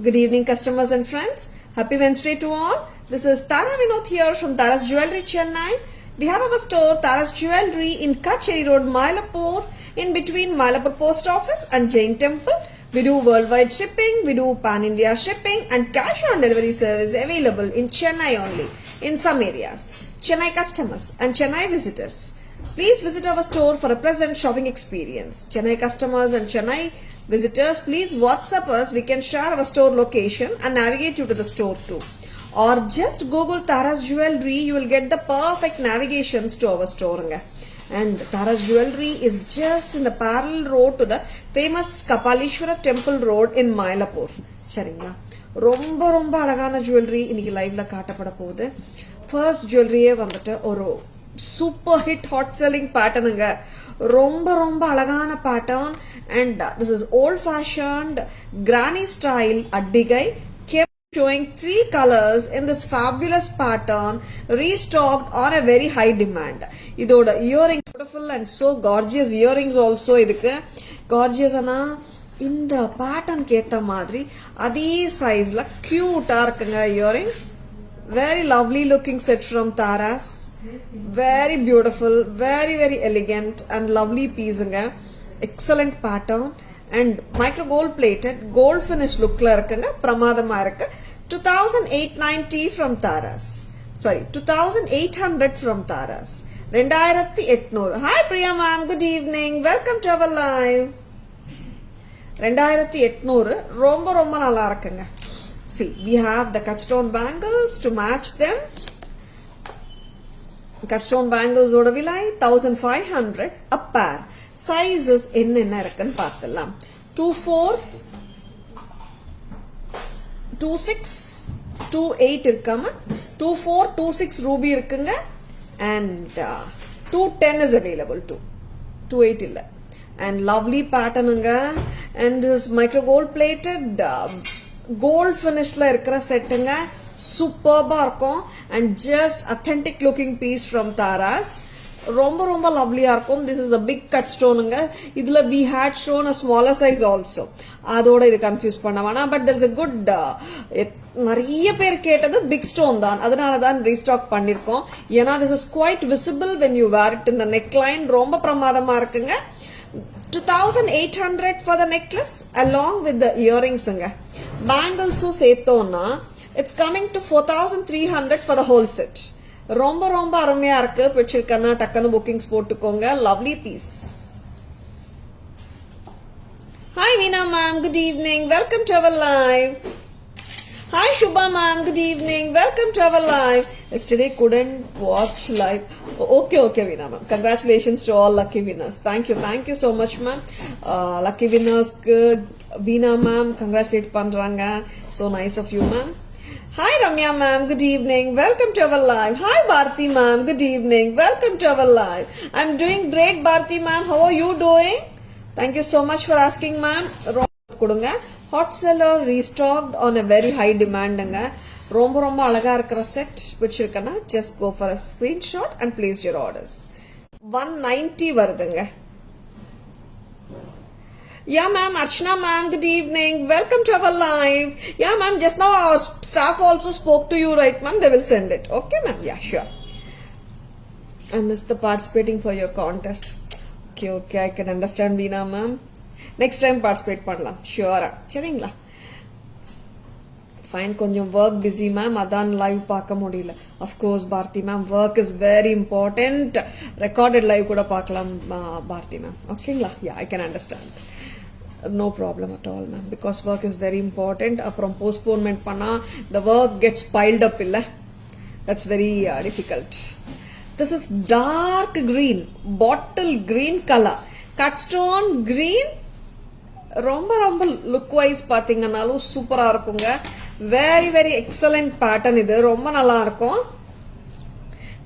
Good evening, customers and friends. Happy Wednesday to all. This is Tara Vinod here from Tara's Jewelry, Chennai. We have our store, Tara's Jewelry, in Kacheri Road, Mylapore, in between Mylapore Post Office and Jain Temple. We do worldwide shipping, we do pan-India shipping, and cash on delivery service available in Chennai only, in some areas. Chennai customers and Chennai visitors, please visit our store for a pleasant shopping experience. Chennai customers and Chennai visitors, please WhatsApp us. We can share our store location and navigate you to the store too. Or just Google Tara's Jewelry. You will get the perfect navigations to our store. And Tara's Jewelry is just in the parallel road to the famous Kapalishwara Temple Road in Mylapore. சரிங்களா ரொம்ப ரொம்ப அழகான jewellery இன்னைக்கு லைவ்ல காட்டப்பட போகுது. First ஜுவல்லரியே வந்துட்டு ஒரு சூப்பர் ஹிட் ஹாட் செல்லிங் பேட்டர்னுங்க. ரொம்ப ரொம்ப அழகான pattern and this is old fashioned granny style addigai, kept showing 3 colors in this fabulous pattern, restocked on a very high demand. Idoda earrings beautiful and so gorgeous earrings also idukku gorgeous ana இந்த pattern கேத்த மாதிரி அதே சைஸ்ல கியூட்டா இருக்குங்க earring. Very lovely looking set from Tara's. Very beautiful, very very elegant and lovely pieceங்க. Excellent pattern and micro gold plated gold finish look la irukanga pramadama irukku. 2890 from Tara's. Sorry, 2800 from Tara's. 2800. Hi Priya ma'am, good evening. Welcome to our live. 2800 ரொம்ப ரொம்ப நல்லா இருக்குங்க. See, we have the cut stone bangles to match them. Cut stone bangles oda vilai 1500 a pair. Sizes என்னென்ன இருக்குன்னு பார்க்கலாம். 24, 26, 28 இருக்காம 24, 26 ruby இருக்குங்க and 210 is available too. 28 இல்ல. And lovely patternங்க and this micro gold plated gold finishல இருக்கிற செட்டுங்க சூப்பர்பா இருக்கும் and just authentic looking piece from Tara's. ரொம்ப ரொம்ப லவ்லியா இருக்கும். This is a big cut stoneங்க. இதுல we had shown a smaller size also. அதோட இது confuse பண்ண வேணாம். But there is a good நிறைய பேர் கேட்டது பிக் ஸ்டோன் தான், அதனால தான் ரீஸ்டாக் பண்ணிருக்கோம். ஏன்னா this is quite visible when you wear it in the neckline. ரொம்ப பிரமாதமா இருக்குங்க. 2800 for the necklace along with the earrings. Bangles சேர்த்தோம்னா it's coming to 4300 for the whole set. ரொம்ப ரொம்ப அருமையா இருக்கு. பிடிச்சிருக்கனா டக்குனு புக்கிங்ஸ் போட்டுக்கோங்க. Lovely piece. Hi Veena ma'am, good evening. Welcome to our live. Hi Shubha ma'am, good evening. Welcome to our live. Yesterday couldn't watch live. Okay Veena ma'am. Congratulations to all lucky winners. Thank you so much ma'am. Lucky winners Veena ma'am congratulate பண்றாங்க. So nice of you ma'am. Hi Ramya ma'am, good evening. Welcome to our live. Hi Bharti ma'am, good evening. Welcome to our live. I'm doing great Bharti ma'am. How are you doing? Thank you so much for asking ma'am. கொடுங்க. Hot seller restocked on a very high demand. ரொம்ப ரொம்ப அழகா இருக்கிற set பிடிச்சிருக்கனா just go for a screenshot and place your orders. 190 வருதுங்க. Yeah ma'am, Archana ma'am, good evening. Welcome to our live. Yeah ma'am, just now our staff also spoke to you, right ma'am? They will send it. Okay ma'am, yeah sure. I missed the participating for your contest. Okay, I can understand Veena ma'am. Next time participate பண்ணலாம் ஷியோரா. சரிங்களா? Fine, கொஞ்சம் work busy ma'am, அதான் live பார்க்க முடியல. Of course Bharathi ma'am, work is very important. Recorded live கூட பார்க்கலாம் Bharathi ma'am. ஓகேங்களா? Yeah, I can understand. No problem at all ma'am, because work is very important. அப்புறம் போஸ்ட்போன்மெண்ட் பண்ணா the work gets piled up இல்ல, that's very difficult. This is dark green, bottle green colour, cut stone green. ரொம்ப ரொம்ப look wise பாத்தீங்கன்னாலும் சூப்பரா இருக்குங்க. Very very excellent pattern. இது ரொம்ப நல்லா இருக்கும்.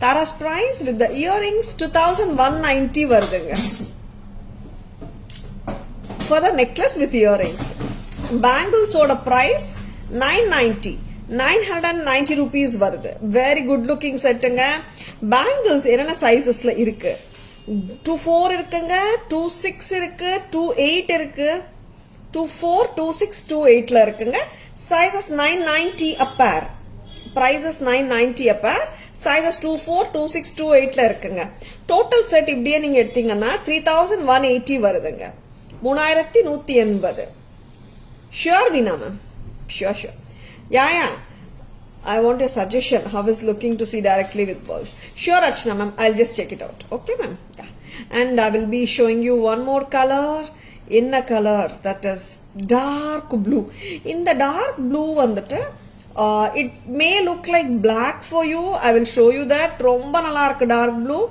Tara's price with the earrings 2190 வருதுங்க for the necklace with earrings. Bangles ஓட price 990 rupees வருது. வெரி குட் லுக்கிங் செட்டுங்க. பேங்கிள்ஸ் என்னென்ன சைசஸ்ல இருக்கு? 24 இருக்குங்க, 26 இருக்கு, 28 இருக்கு, 24, 26, 28ல இருக்குங்க. Sizes 990 a pair. Prices 990 a pair. Sizes 24, 26, 28 இருக்குங்க. Total set இப்படியே நீங்க எடுத்தீங்கன்னா 3180 வருதுங்க. 3180. Sure Veena ma'am. Sure. Yeah. I want your suggestion. How is looking to see directly with balls? Sure Archana ma'am. I'll just check it out. Okay ma'am. Yeah. And I will be showing you one more color. In a color that is dark blue. In the dark blue வந்துட்டு it may look like black for you. I will show you that. ரொம்ப நல்லா இருக்கு dark blue.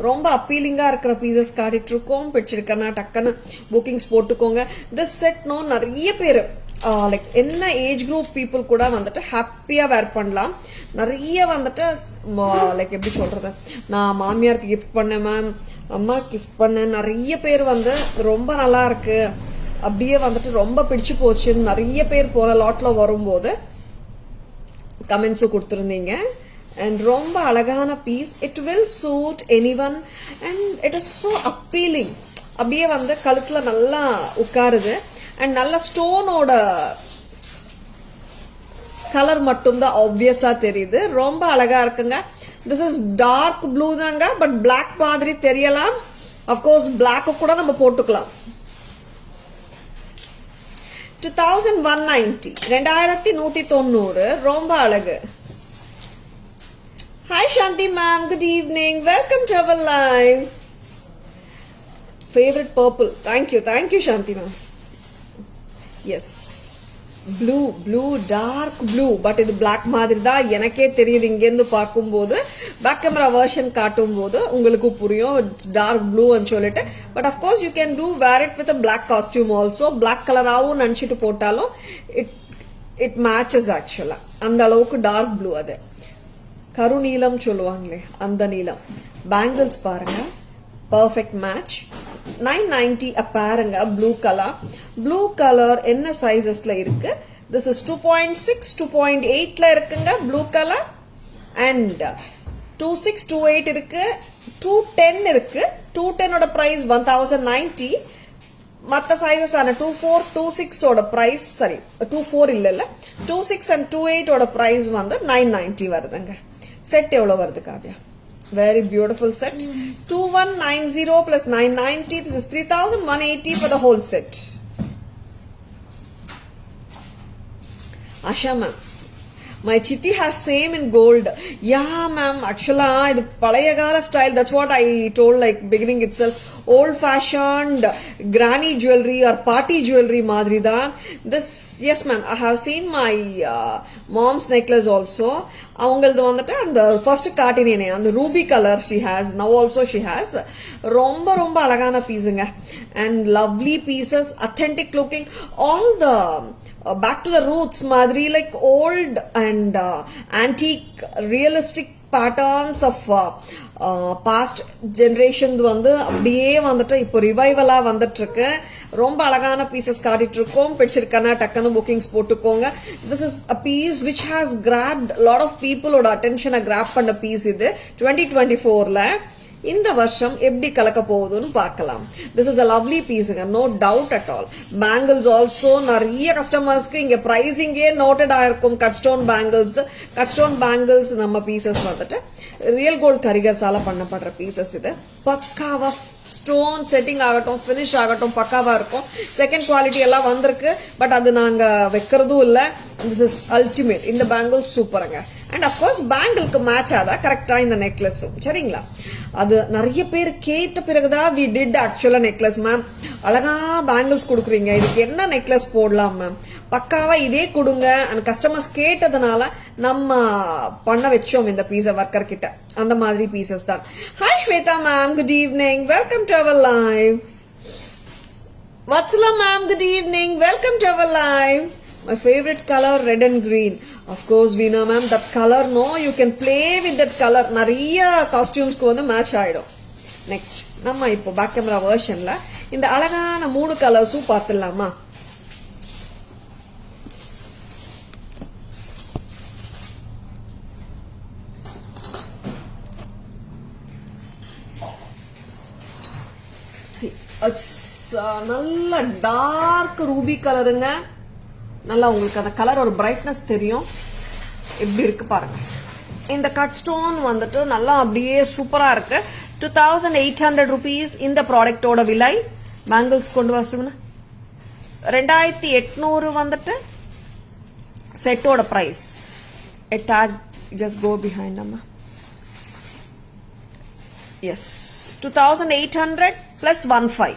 ரொம்ப அப்பீலிங்கா இருக்கிற pieces காட்டிட்டு இருக்கோம். பிடிச்சிருக்கனா டக்குன்னு bookings போட்டுக்கோங்க. திஸ் செட் நோ நிறைய பேர் லைக் என்ன ஏஜ் குரூப் பீப்புள் கூட வந்துட்டு ஹாப்பியா வேர் பண்ணலாம். நிறைய வந்துட்டு லைக் எப்படி சொல்றது, நான் மாமியாருக்கு கிஃப்ட் பண்ணேன் மேம், அம்மா கிஃப்ட் பண்ணேன், நிறைய பேர் வந்து ரொம்ப நல்லா இருக்கு அப்படியே வந்துட்டு ரொம்ப பிடிச்சு போச்சுன்னு நிறைய பேர் போன லாட்ல வரும்போது கமெண்ட்ஸும் கொடுத்துருந்தீங்க. அண்ட் ரொம்ப அழகான piece. It will suit any one and it is so appealing. அப்படியே வந்து கழுத்துல நல்லா உட்காருது அண்ட் நல்ல ஸ்டோனோட கலர் மட்டும்தான் ஆப்வியஸா தெரியுது. ரொம்ப அழகா இருக்குங்க. திஸ் இஸ் டார்க் ப்ளூ தாங்க, பட் பிளாக் மாதிரி தெரியலாம். அப்கோர்ஸ் பிளாக் கூட நம்ம போட்டுக்கலாம். 2190 2190 ரொம்ப அழகு. Hi Shanti ma'am, good evening. Welcome to our live. Favorite purple. Thank you Shanti ma'am. Yes. blue dark blue, but இது black மாதிரி தான் எனக்கே தெரியுது. இங்க இருந்து பார்க்கும்போது பேக் கேமரா வெர்ஷன் காட்டும் போது உங்களுக்கு புரியும் இட்ஸ் டார்க் ப்ளூ ன்னு சொல்லிட்டு. But of course you can to wear it with black costume also. Black கலராகவும் நினைச்சிட்டு போட்டாலும் இட் மேட்சஸ் ஆக்சுவலா. அந்த அளவுக்கு டார்க் ப்ளூ. அது கருநீலம் சொல்லுவாங்களே அந்த நீலம். பேங்கிள்ஸ் பாருங்க, பர்ஃபெக்ட் மேட்ச். 990 பாருங்க. ப்ளூ கலர் என்ன சைசஸ்ல இருக்கு? திஸ் இஸ் 2.6 2.8ல இருக்குங்க ப்ளூ கலர். அண்ட் 26 28 இருக்கு, 210 இருக்கு. 210 பிரைஸ் 1090. மற்ற சைசஸ் ஆன 24 26 பிரைஸ், சாரி 24 இல்ல 26 and 28 பிரைஸ் வந்து 990 வருதுங்க. செட் எவ்வளவு வருது Kavya? Very beautiful set. 2190 plus 990. This is 3180 for the whole set. Asha ma'am, my chitti has same in gold. Yeah ma'am, actually இது பழைய கால style. That's what I told like beginning itself. Old fashioned granny jewelry or party jewelry மாதிரி தான். This, yes ma'am, I have seen my mom's necklace also. அவங்களது வந்துட்டு அந்த first காட்டினேனே அந்த Ruby colour she has, now also she has. ரொம்ப அழகான பீஸுங்க. and lovely pieces, authentic looking. all the back to the roots மாதிரி like old and antique realistic patterns of past generation வந்து அப்படியே வந்துட்டு இப்போ ரிவைவலா வந்துட்டு இருக்கு. ரொம்ப அழகான பீசஸ் காட்டிட்டு இருக்கோம். பிடிச்சிருக்கானா டக்குன்னு புக்கிங்ஸ் போட்டுக்கோங்க. This is a piece which has grabbed lot of பீப்புளோட அட்டென்ஷனை கிராப் பண்ண பீஸ் இது. 2024ல இந்த வருஷம் எப்படி கலக்க போகுதுன்னு பார்க்கலாம். திஸ் இஸ் அ லவ்லி பீஸுங்க, no doubt at all. Bangles also நிறைய கஸ்டமர்ஸ்க்கு இங்க பிரைசிங்கே நோட்டட் ஆயிருக்கும். கட் ஸ்டோன் பேங்கிள்ஸ் நம்ம பீசஸ் வந்துட்டு ரியல் கோல்ட் கரிகர்ஸால பண்ணப்படுற பீசஸ். இது பக்காவா ஸ்டோன் செட்டிங் ஆகட்டும், ஃபினிஷ் ஆகட்டும் பக்காவா இருக்கும். செகண்ட் குவாலிட்டி எல்லாம் வந்திருக்கு, பட் அது நாங்க வைக்கிறதும் இல்ல. This is ultimate. இந்த பேங்கிள் சூப்பருங்க. அண்ட் அப்கோர்ஸ் பேங்கிளுக்கு மேட்ச் ஆதா கரெக்டா இந்த நெக்லஸும். சரிங்களா? அது நிறைய பேர் கேட்ட பிறகுதான் வி டிட் ஆக்சுவலா நெக்லஸ். மேம் அழகா பேங்கிள்ஸ் கொடுக்குறீங்க, இதுக்கு என்ன நெக்லஸ் போடலாம் மேம்? பக்காவா இதே கொடுங்க. அந்த கஸ்டமர்ஸ் கேட்டதுனால நம்ம பண்ண வச்சோம் இந்த பீஸ ஒர்க்கர் கிட்ட. அந்த மாதிரி பீசஸ் தான். Hi Shweta ma'am, good evening, welcome to our live. Vatsala ma'am, good evening, welcome to our live. My favorite color, red and green. Of course, Veena ma'am, that color, no, you can play with that color. நிறைய காஸ்டியூம்ஸ்க்கு வந்து match ஆயிடும். Next நம்ம இப்போ back camera வெர்ஷன்ல இந்த அழகான 3 கலர்ஸும் பார்த்துடலாமா? நல்ல டார்க் ரூபி கலருங்க. நல்லா உங்களுக்கு அந்த கலர் ஒரு பிரைட்னஸ் தெரியும். எப்படி இருக்கு பாருங்க. இந்த கட் ஸ்டோன் வந்துட்டு நல்லா அப்படியே சூப்பரா இருக்கு. 2800 rupees இந்த ப்ராடக்டோட விலை. பேங்கிள்ஸ் கொண்டு வச்சுங்கன்னா 2800 வந்துட்டு செட்டோட price. A tag just go behind amma. Yes, 2800 plus 15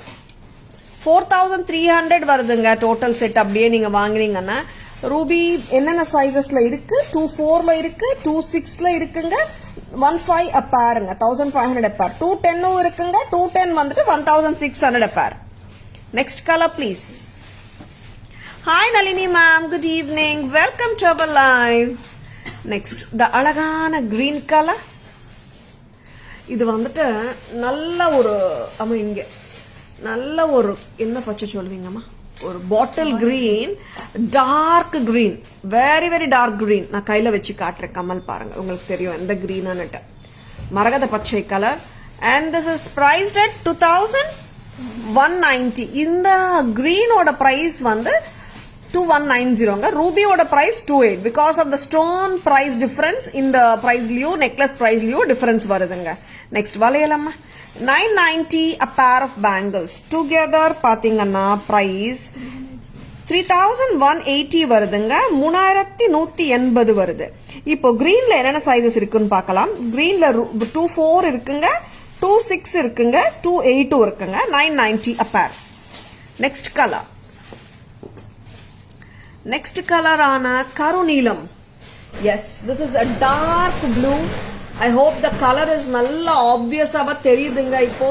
4300 வருதுங்க டோட்டல் செட். அப்படியே நீங்க வாங்குறீங்கன்னா ரூபி என்னென்ன சைஸஸ்ல இருக்கு? 24ல இருக்கு, 26ல இருக்குங்க, 15 a pairங்க, 1500 a pair, 210 இருக்குங்க, 210 வந்துட்டு 1600 a pair. Next color please. Hi Nalini ma'am, good evening, welcome to our live. Next the அழகான green color. இது வந்துட்டு நல்ல ஒரு இங்க நல்ல ஒரு என்ன பச்சை சொல்வீங்கம்மா, ஒரு bottle green, dark green, very very dark green. நான் கையில வச்சு காட்டுறேன், கமல் பாருங்க, உங்களுக்கு தெரியும் எந்த கிரீனானுட்டு. மரகத பச்சை கலர். And this is priced at 2190. இந்த கிரீனோட பிரைஸ் வந்து 2190. ரூபியோட price 28. Because of the stone price difference இந்த பிரைஸ்லயோ நெக்லஸ் பிரைஸ்லயோ டிஃபரன்ஸ் வருதுங்க. நெக்ஸ்ட் வளையலம்மா 990 a pair of bangles. Together பாத்தீங்கன்னா பிரைஸ் 3180 வருதுங்க. 3180 வருது. இப்போ கிரீன்ல என்னென்ன சைஸஸ் இருக்குன்னு பார்க்கலாம். கிரீன்ல 24 இருக்குங்க, 26 இருக்குங்க, 28 இருக்குங்க. 990 a pair. Next colour. Next colour ஆன கருநீலம். Yes, this is a dark blue. I hope the color is நல்ல ஆப்வியஸாவா தெரியுதுங்க. இப்போ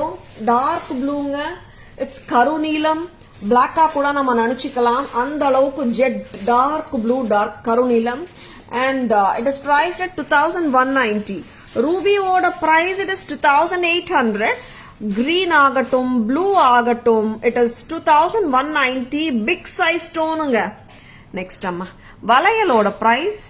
டார்க் ப்ளூங்க. இட்ஸ் கருநீலம். பிளாக்கா கூட நம்ம நினைச்சுக்கலாம், அந்த அளவுக்கு ஜெட் டார்க் ப்ளூ, டார்க் கருநீலம். And it is priced at 2190. ரூபியோட பிரைஸ் இட் இஸ் 2800. கிரீன் ஆகட்டும் ப்ளூ ஆகட்டும் இட் இஸ் 2190. பிக் சைஸ் ஸ்டோனுங்க. நெக்ஸ்ட் அம்மா வளையலோட பிரைஸ்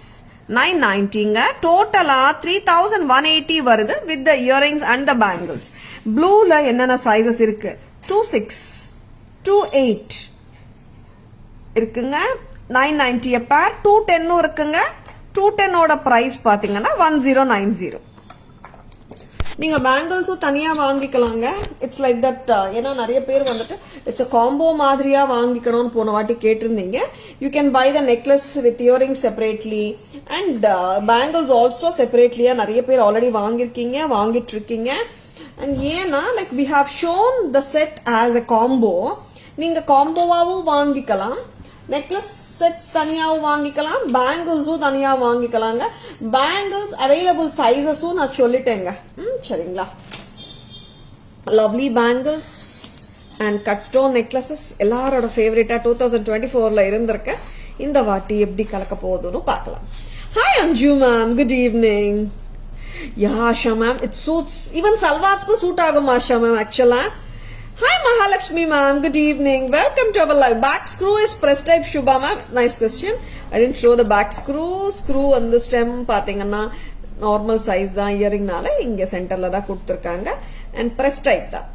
990ங்க. டோட்டலா 3180 வருது with the earrings and the bangles. ப்ளூல என்னென்ன சைஸஸ் இருக்கு? 26, 28 இருக்குங்க, 990 a pair. 210 இருக்குங்க. 210ஓட பிரைஸ் பாத்தீங்கன்னா 1090. நீங்க பேங்கிள்ஸும் தனியா வாங்கிக்கலாங்க. It's like that. ஏன்னா நிறைய பேர் வந்துட்டு இட்ஸ் அ காம்போ மாதிரியா வாங்கிக்கணும்னு போன வாட்டி கேட்டிருந்தீங்க. You can buy the necklace with earring separately and bangles also செப்பரேட்லியா நிறைய பேர் ஆல்ரெடி வாங்கிருக்கீங்க, வாங்கிட்டு இருக்கீங்க. அண்ட் ஏன்னா like we have shown the set as a combo. நீங்க காம்போவாவும் வாங்கிக்கலாம், நெக்லஸ் செட்ஸ் தனியாவும் வாங்கிக்கலாம், பேங்கிள்ஸும் தனியா வாங்கிக்கலாங்க. பேங்கிள்ஸ் அவைலபிள் சைஸஸும் நான் சொல்லிட்டேங்க. சரிங்களா? Lovely bangles and cut stone necklaces எல்லாரோட ஃபேவரட்டா 2024ல இருந்திருக்க. இந்த வாட்டி எப்படி கலக்க போகுதுன்னு பார்க்கலாம். Hi Anju ma'am, good evening. Yeah Asha ma'am, it suits even சல்வார்ஸ்க்கும் சூட் ஆகும் ஆஷா மேம் ஆக்சுவலா. Hi Mahalakshmi ma'am, good evening. Welcome to our live. Back screw is press type Shubha ma'am. Nice question. I didn't show the back screw. Screw on the stem பாத்தீங்கன்னா normal size தான், இயரிங்னால இங்க சென்டர்ல தான் கொடுத்துருக்காங்க. And press type தான்.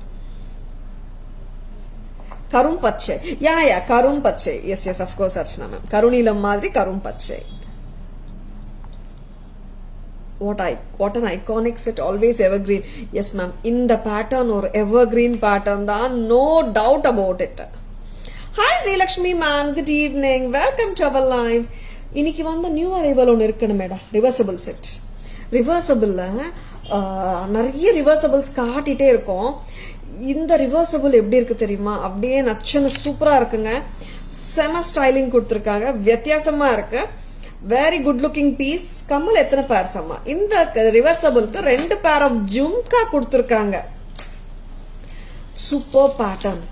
கரும் பச்சை. Yeah கரும் பச்சை. Yes yes of course Archana ma'am. கருநீலம் மாதிரி கரும் பச்சை. What an iconic set, always evergreen. Yes ma'am, in the pattern or evergreen pattern da, no doubt about it. Hi Zilakshmi ma'am, good evening, welcome to our live. இன்னைக்கு வந்த new arrival ஒன்று இருக்குன்னு madam, reversible set. ரிவர்சபிள்ல நிறைய ரிவர்சபிள்ஸ் காட்டிட்டே இருக்கோம். இந்த reversible எப்படி இருக்கு தெரியுமா? அப்படியே நச்சுன்னு சூப்பரா இருக்குங்க. செம ஸ்டைலிங் கொடுத்துருக்காங்க, வித்தியாசமா இருக்கு. Very good looking piece. கம்மல் எத்தனை பேர் சம்மா? இந்த ரிவர்சபிளுக்கு 2 பேர் ஆஃப் ஜும்கா கொடுத்துருக்காங்க. Super pattern.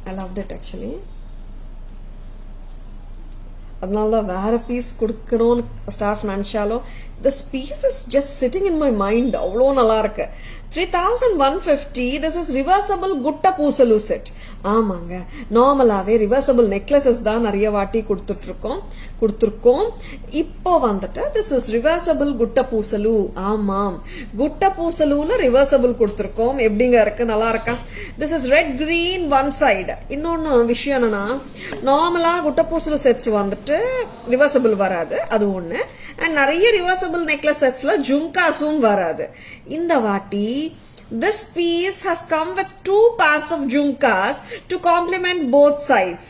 I loved it actually. அதனாலதான் வேற பீஸ் கொடுக்கணும்னு ஸ்டாஃப் நினைச்சாலும் this piece is just sitting in my mind. அவ்வளோ நல்லா இருக்கு. 3150. This is reversible gutta பூசலு set. ஆமாங்க, நார்மலாவே ரிவர்சபிள் நெக்லஸஸ் தான் நிறைய வாட்டி கொடுத்துருக்கோம். இப்போ வந்துட்டு this is reversible குட்ட பூசலு. ஆமாம், குட்ட பூசலுல ரிவர்சபிள் கொடுத்துருக்கோம். எப்படிங்க இருக்கு, நல்லா இருக்கா? This is red green one side. இன்னொன்னு விஷயம் என்னன்னா, நார்மலா குட்ட பூசலு செட்ஸ் வந்துட்டு ரிவர்சபிள் வராது, அது ஒண்ணு. அண்ட் நிறைய ரிவர்சபிள் நெக்லஸ் செட்ஸ்ல ஜும்காஸும் வராது. இந்த வாட்டி this piece has come with 2 pairs of jhumkas to complement both sides.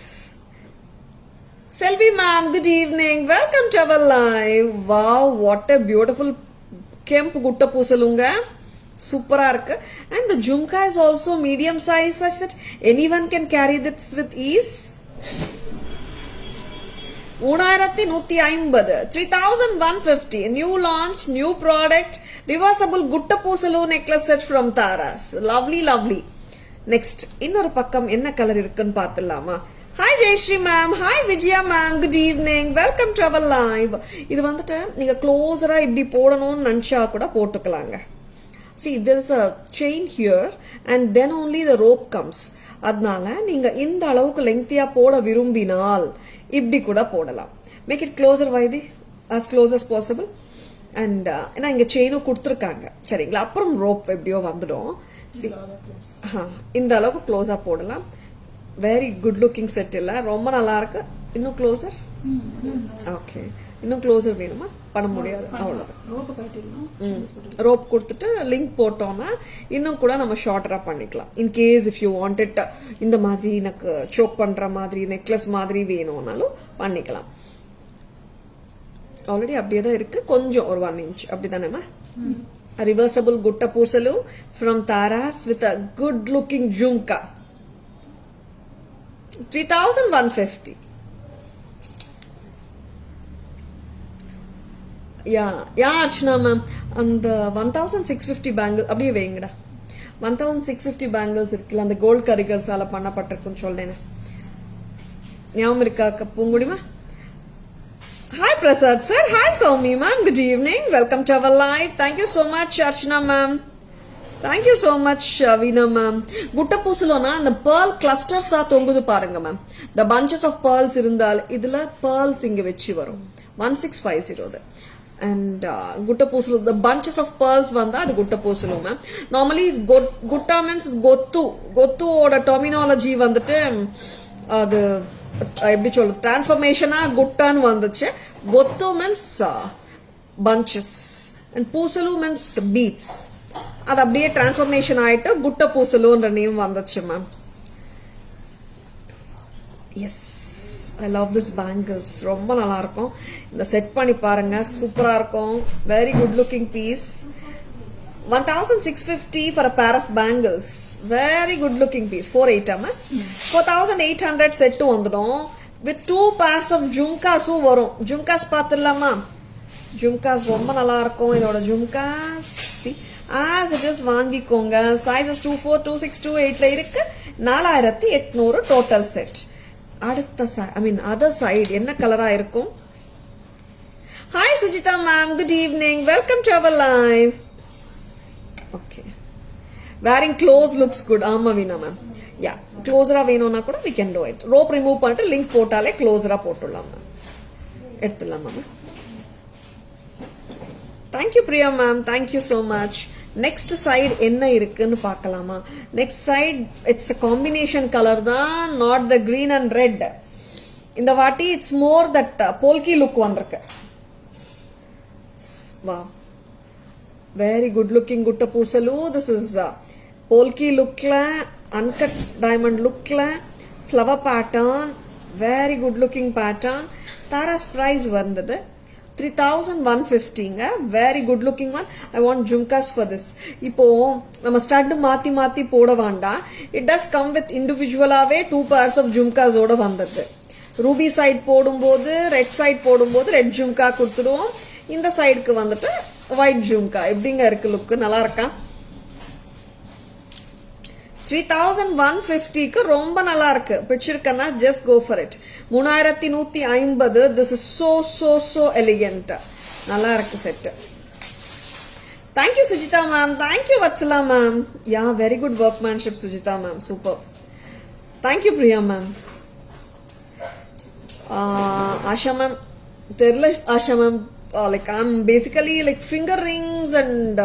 Selvi ma'am, good evening. Welcome to our live. Wow, what a beautiful kemp gutta poosalunga. Super arc. And the jhumka is also medium size such that anyone can carry this with ease. 3150, new launch, new product, reversible gutta poosalu necklace set from Taras. Lovely. Next, இன்னொரு பக்கம் என்ன colour இருக்குன்னு பார்த்துடலாமா? Hi Jayashree ma'am, hi Vijaya ma'am, good evening, welcome to our live. இது வந்துட்டு நீங்க க்ளோஸரா இப்படி போடணும்னு நினைச்சா கூட போட்டுக்கலாங்க. See, there is a chain here and then only the rope comes. அதனால நீங்க இந்த அளவுக்கு லெங்தியா போட விரும்பினால் இப்படி கூட போடலாம். மேக் இட் க்ளோசர் வைதி, as close as possible. And ஏன்னா இங்க செயினும் கொடுத்துருக்காங்க, சரிங்களா? அப்புறம் ரோப் எப்படியோ வந்துடும். இந்த அளவுக்கு க்ளோஸா போடலாம். வெரி குட் லுக்கிங் செட் இல்ல, ரொம்ப நல்லா இருக்கு. இன்னும் க்ளோசர், ஓகே, இன்னும் க்ளோசர் வேணுமா? பண்ண முடியாது, அவ்வளவுதான். ரோப் கொடுத்துட்டு லிங்க் போட்டோம்னா இன்னும் கூட நம்ம ஷார்ட்டரா பண்ணிக்கலாம். இன்கேஸ் இஃப் யூ வாண்டட் இந்த மாதிரி எனக்கு சோக் பண்ற மாதிரி நெக்லஸ் மாதிரி வேணும்னாலும் பண்ணிக்கலாம். ஆல்ரெடி அப்படியே தான் இருக்கு, கொஞ்சம் ஒரு 1 inch அப்படிதானேமா? ரிவர்சபிள் குட்ட பூசலு from Taras with a good looking jhumka. 3150. Yeah Archana ma'am, அந்த 1650 பேங்கிள் அப்படியே வைங்கடா. 1650 பேங்கிள்ஸ் இருக்குல்ல, அந்த கோல்ட் கரிகல்ஸால பண்ணப்பட்டிருக்குன்னு சொல்லேன், ஞாபகம் இருக்கா பூங்குடிமா? Hi Prasad sir, hi Soumi ma'am, good evening, welcome to our live. Thank you so much Archana ma'am, thank you so much Veena ma'am. Gutta பூசலோனா அந்த pearl clusters தொங்குது பாருங்க ma'am. The bunches of pearls இருந்தால் இதுல pearls இங்க வெச்சி வரும். 1650. And gutta பூசலு, the bunches of pearls வந்தா அது gutta பூசலு மேம். Normally gutta means கொத்துவோட terminology வந்துட்டு அது எப்படி சொல்றது, டிரான்ஸ்ஃபர்மேஷனா குட்டான்னு வந்துச்சு. கொத்து மீன்ஸ் பஞ்சஸ் அண்ட் பூசலு மீன்ஸ் பீட்ஸ். அது அப்படியே டிரான்ஸ்ஃபர்மேஷன் ஆயிட்டு குட்ட பூசலுன்ற நேம் வந்துச்சு மேம். Yes, I love this bangles, ரொம்ப நல்லா இருக்கும். இந்த செட் பண்ணி பாருங்க, சூப்பரா இருக்கும். Very good looking piece. 1650 for a pair of bangles. Very good looking piece. 48 4800 set வந்துடும். With 2 pairs of jhumkas வரும். Jhumkas பார்த்துடலாமா? Jhumkas ரொம்ப நல்லா இருக்கும். இதோட jhumkas as it is வாங்கிக்கோங்க. Sizes 24, 26, 28 இருக்கு. 4800 total set. அடுத்த other side என்ன கலரா இருக்கும்? Hi Sujita ma'am, good evening, welcome to our live. Okay, wearing clothes looks good. ஆமா வீணா மேம், யா க்ளோஸரா வேணும்னா கூட we can do it. rope remove பண்ணிட்டு லிங்க் போட்டாலே க்ளோஸரா போட்டுடலாம் மேம், எடுத்துடலாம் ma'am. thank you Priya ma'am, thank you so much. next side என்ன இருக்குன்னு பார்க்கலாமா? next side it's a combination color தான், not the green and red. இந்த வாட்டி it's more that polki look வந்திருக்கு. wow, very good looking gutta பூசலு. this is polki lookல, uncut diamond lookல, flower pattern, very good looking pattern. Tara's price வந்தது 3150. very good looking one. I want jhumkas for this. இப்போ நம்ம stud மாத்தி போட வேண்டாம். it does come with individualaவே 2 pairs of jhumkas ஓட வந்தது. Ruby side போடும்போது, red side போடும்போது ரெட் ஜும்கா கொடுத்துடுவோம். இந்த சைடுக்கு வந்துட்டு ஒயிட் ஜும்கா. எப்படிங்க இருக்கு லுக், நல்லா இருக்கா? 3150க்கு ரொம்ப நல்லா இருக்கு. பிடிச்சிருக்கனா just go for it. 3150. this is so elegant. நல்லா இருக்கு set. Thank you, Sujita ma'am. Thank you, Vatsala ma'am. Yeah, very good workmanship, Sujita ma'am. Super. Thank you, Priya ma'am. Asha ma'am. Terla Asha ma'am. Like I'm basically like finger rings and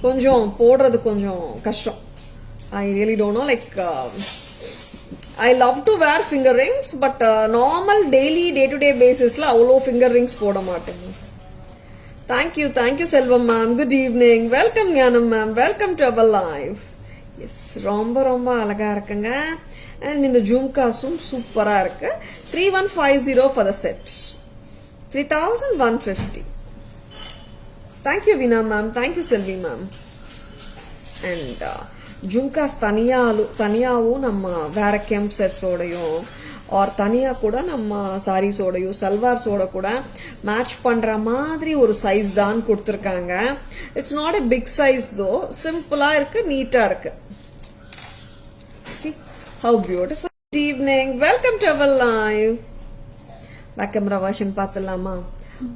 konjam podradhu konjam kashtam. I really don't know. Like I love to wear finger rings, but normal daily day-to-day basis la avlo finger rings poda maten. Thank you, Selvam ma'am. Good evening. Welcome, Nyanam ma'am. Welcome to our live. Yes, romba alaga irukanga. And in the jhumkasum super ah irukku. 3150 for the set. 3150. Thank you, Veena ma'am. Thank you, Selvi ma'am. And jhumkas தனியாகவும் நம்ம வேற கெம்ப் செட்ஸோடையும் R தனியாக கூட நம்ம சாரீஸோடையும் சல்வார்ஸோட கூட match பண்ணுற மாதிரி ஒரு சைஸ் தான் கொடுத்துருக்காங்க. It's not a big size though, சிம்பிளாக இருக்கு, நீட்டாக இருக்கு. See how beautiful. Good evening. Welcome to our live. Back camera version பார்த்துடலாமா?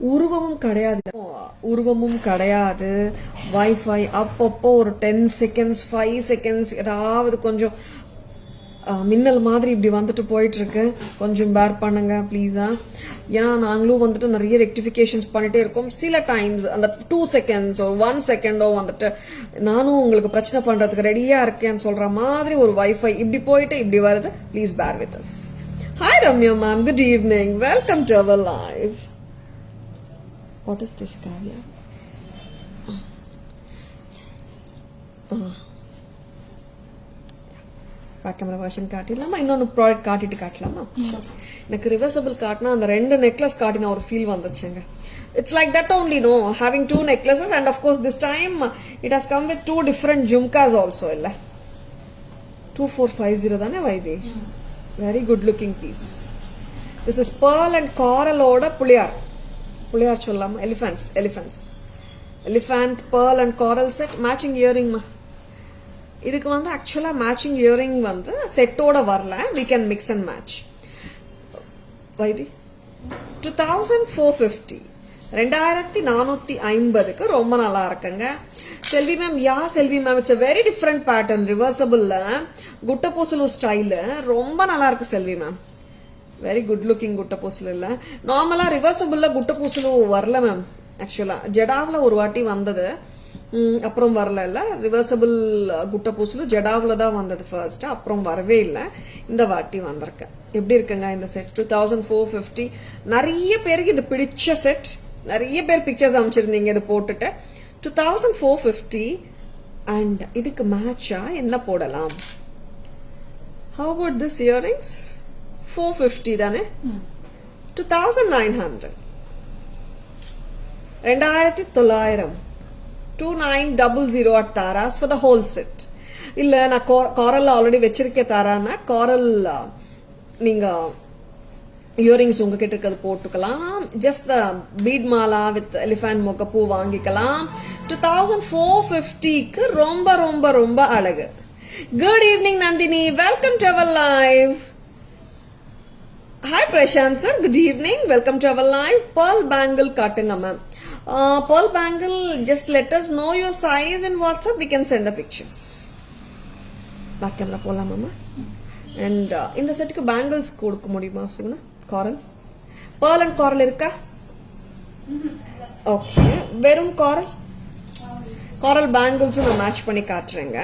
உருவமும் கிடையாது. வைஃபை அப்பப்போ ஒரு 10 செகண்ட்ஸ் 5 செகண்ட்ஸ் ஏதாவது கொஞ்சம் மின்னல் மாதிரி இப்படி வந்துட்டு போயிட்டு இருக்கு. கொஞ்சம் பேர் பண்ணுங்க ப்ளீஸா. ஏன்னா நாங்களும் வந்துட்டு நிறைய ரெக்டிஃபிகேஷன்ஸ் பண்ணிட்டே இருக்கோம். சில டைம்ஸ் அந்த 2 செகண்ட்ஸோ 1 செகண்டோ வந்துட்டு நானும் உங்களுக்கு பிரச்சனை பண்றதுக்கு ரெடியா இருக்கேன்னு சொல்ற மாதிரி ஒரு வைஃபை இப்படி போயிட்டு இப்படி வருது. ப்ளீஸ் பேர் with us. Hi Ramya ma'am. Good evening. Welcome to our live. What is this, Kavya? Back camera version காட்டிடலாமா? இன்னொன்று ப்ராடக்ட் காட்டலாமா? எனக்கு ரிவர்சபிள் காட்டினா அந்த 2 நெக்லஸ் காட்டின ஒரு ஃபீல் வந்துச்சுங்க. It's like that only, no? Having 2 necklaces, and of course this time it has come with 2 different jhumkas also, illa? 2450 தானே why this? Very good looking piece. This is pearl and coral oda புளியார் சொல்லலாம். Elephant pearl and coral set matching earring ma. இதுக்கு வந்து ஆக்சுவலா matching earring வந்து செட்டோட வரல. we can mix and match. Vaidhi 2450 2450க்கு ரொம்ப நல்லா இருக்குங்க. Selvi ma'am, Selvi ma'am, it's a very different pattern. ரிவர்சபிள்ல குட்டப்பூசலு ஸ்டைல் ரொம்ப நல்லா இருக்கு Selvi ma'am. Very good looking குட்டப்பூசல் இல்ல. நார்மலா ரிவர்சபிள்ல குட்டப்பூசலு வரல மேம். ஆக்சுவலா ஜடாவ்ல ஒரு வாட்டி வந்தது, அப்புறம் வரல. இல்ல ரிவர்சபிள் குட்டப்பூசலு ஜடாவ்ல தான் வந்தது ஃபர்ஸ்ட், அப்புறம் வரவே இல்லை. இந்த வாட்டி வந்திருக்கு. எப்படி இருக்குங்க இந்த செட்? 2450. நிறைய பேருக்கு இது பிடிச்ச செட். நிறைய பேர் பிக்சர்ஸ் அமைச்சிருந்தீங்க இது போட்டுட்டு. 2450. அண்ட் இதுக்கு மேட்சா என்ன போடலாம்? How about this earrings? 450 தானே? 2900. 2900. 2900 at Taras for the whole set. இல்ல நான் காரல் ஆல்ரெடி வச்சிருக்கேன் தாரானா, காரல் நீங்க இயரிங்ஸ் உங்ககிட்ட இருக்கிறது போட்டுக்கலாம். Just the bead mala with elephant மொக்கப்பூ வாங்கிக்கலாம். 2450க்கு ரொம்ப ரொம்ப ரொம்ப அழகு. Good evening Nandini. Welcome to our live. Hi Prashant sir, good evening. Welcome to our live. Pearl bangle காட்டுங்க ma'am. Pearl bangle, just let us know your size in WhatsApp. We can send the pictures. Back camera போலாம் மாமா. And இந்த செட்டுக்கு bangles கொடுக்க முடியுமா Suguna? Coral pearl and coral இருக்கா? ஓகே, வெறும் காரல் பேங்கிள்ஸும் நான் மேட்ச் பண்ணி காட்டுறேங்க.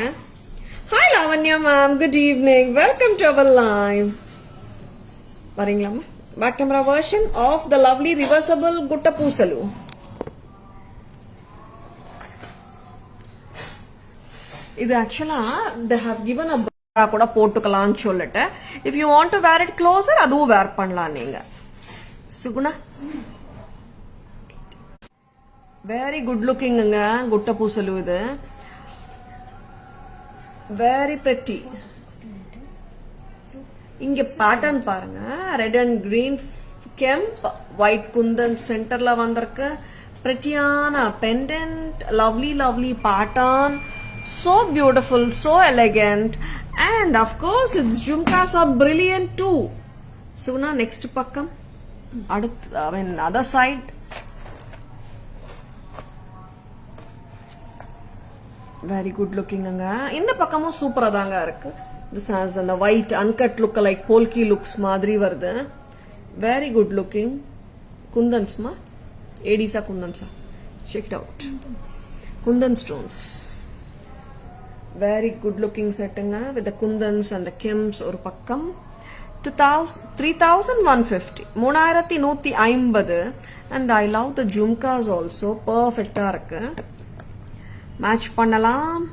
Hi Lavanya ma'am, good evening. Welcome to our live. வரீங்களாமா? Back camera version of the lovely reversible குட்டப்பூசலு. இது ஆக்சுவலா they have given a bra கூட போட்டுக்கலாம்னு சொல்லிட்டு, if you want to wear it closer அதுவும் வேர் பண்ணலாம் நீங்க. சுகுணா வெரி குட் லுக்கிங்க குட்டப்பூசலு. இது வெரி பிரெட்டி. இங்க பேட்டர்ன் பாருங்க, red and green kemp white kundan சென்டர்ல வந்திருக்கு. பிரெட்டியான pendant, lovely pattern, so beautiful, so elegant, and of course its jhumkas are brilliant too. Suna next pakkam other side. Very good looking anga. இந்த பக்கமும் சூப்பரா தாங்க இருக்கு. This has the white uncut look like polki looks மாதிரி வருது. Very good looking. Kundans ma? Edisa kundansa. Check it out. Kundan stones. Very good looking set anga with the kundans and the kems ஒரு பக்கம். 3150. 3150 and I love the jhumkas also. Perfect ah இருக்கு. Match பண்ணலாம்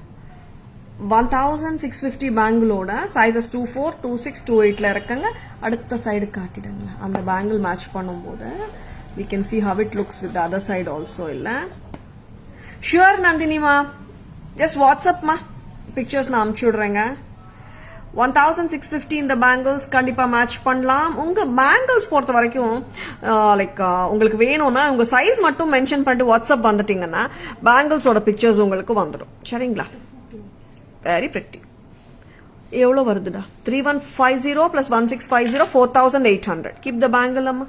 1650 பேங்கிளோட sizes 24, 26, 28ல இருக்குங்க. அடுத்த side காட்டிடுங்க. அந்த bangle match பண்ணும்போது we can see how it looks with the other side also இல்ல. Sure Nandini-ma. Just WhatsApp ma. Pictures நான் அனுப்பிச்சு விடுறேங்க. 1650 இந்த பேங்கிள்ஸ் கண்டிப்பா மேட்ச் பண்ணலாம். உங்க பேங்கிள்ஸ் பொறுத்த வரைக்கும் லைக் உங்களுக்கு வேணும்னா உங்க சைஸ் மட்டும் மென்ஷன் பண்ணிட்டு வாட்ஸ்அப் வந்துட்டீங்கன்னா பேங்கிள்ஸோட பிக்சர்ஸ் உங்களுக்கு வந்துடும். சரிங்களா? Very pretty. எவ்வளவு வருதுடா? 3150 plus 1650 4800. கீப் த பேங்கிள் அம்மா.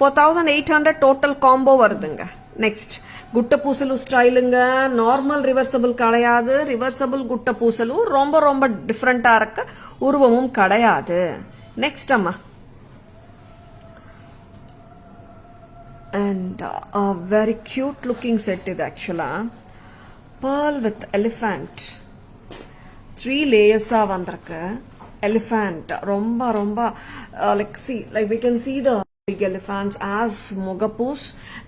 4800 டோட்டல் காம்போ வருதுங்க. நெக்ஸ்ட் குட்ட பூசலு ஸ்டைலுங்க. நார்மல் ரிவர்சபிள் கிடையாது. ரிவர்சபிள் குட்ட பூசலு ரொம்ப ரொம்ப டிஃப்ரெண்டா இருக்க. உருவமும் கிடையாது. நெக்ஸ்ட் அம்மா. And a very cute looking set இது actually. Pearl with elephant. 3 layers ஆ வந்திருக்கு. Elephant ரொம்ப ரொம்ப like see like we can see the big elephants as mogapus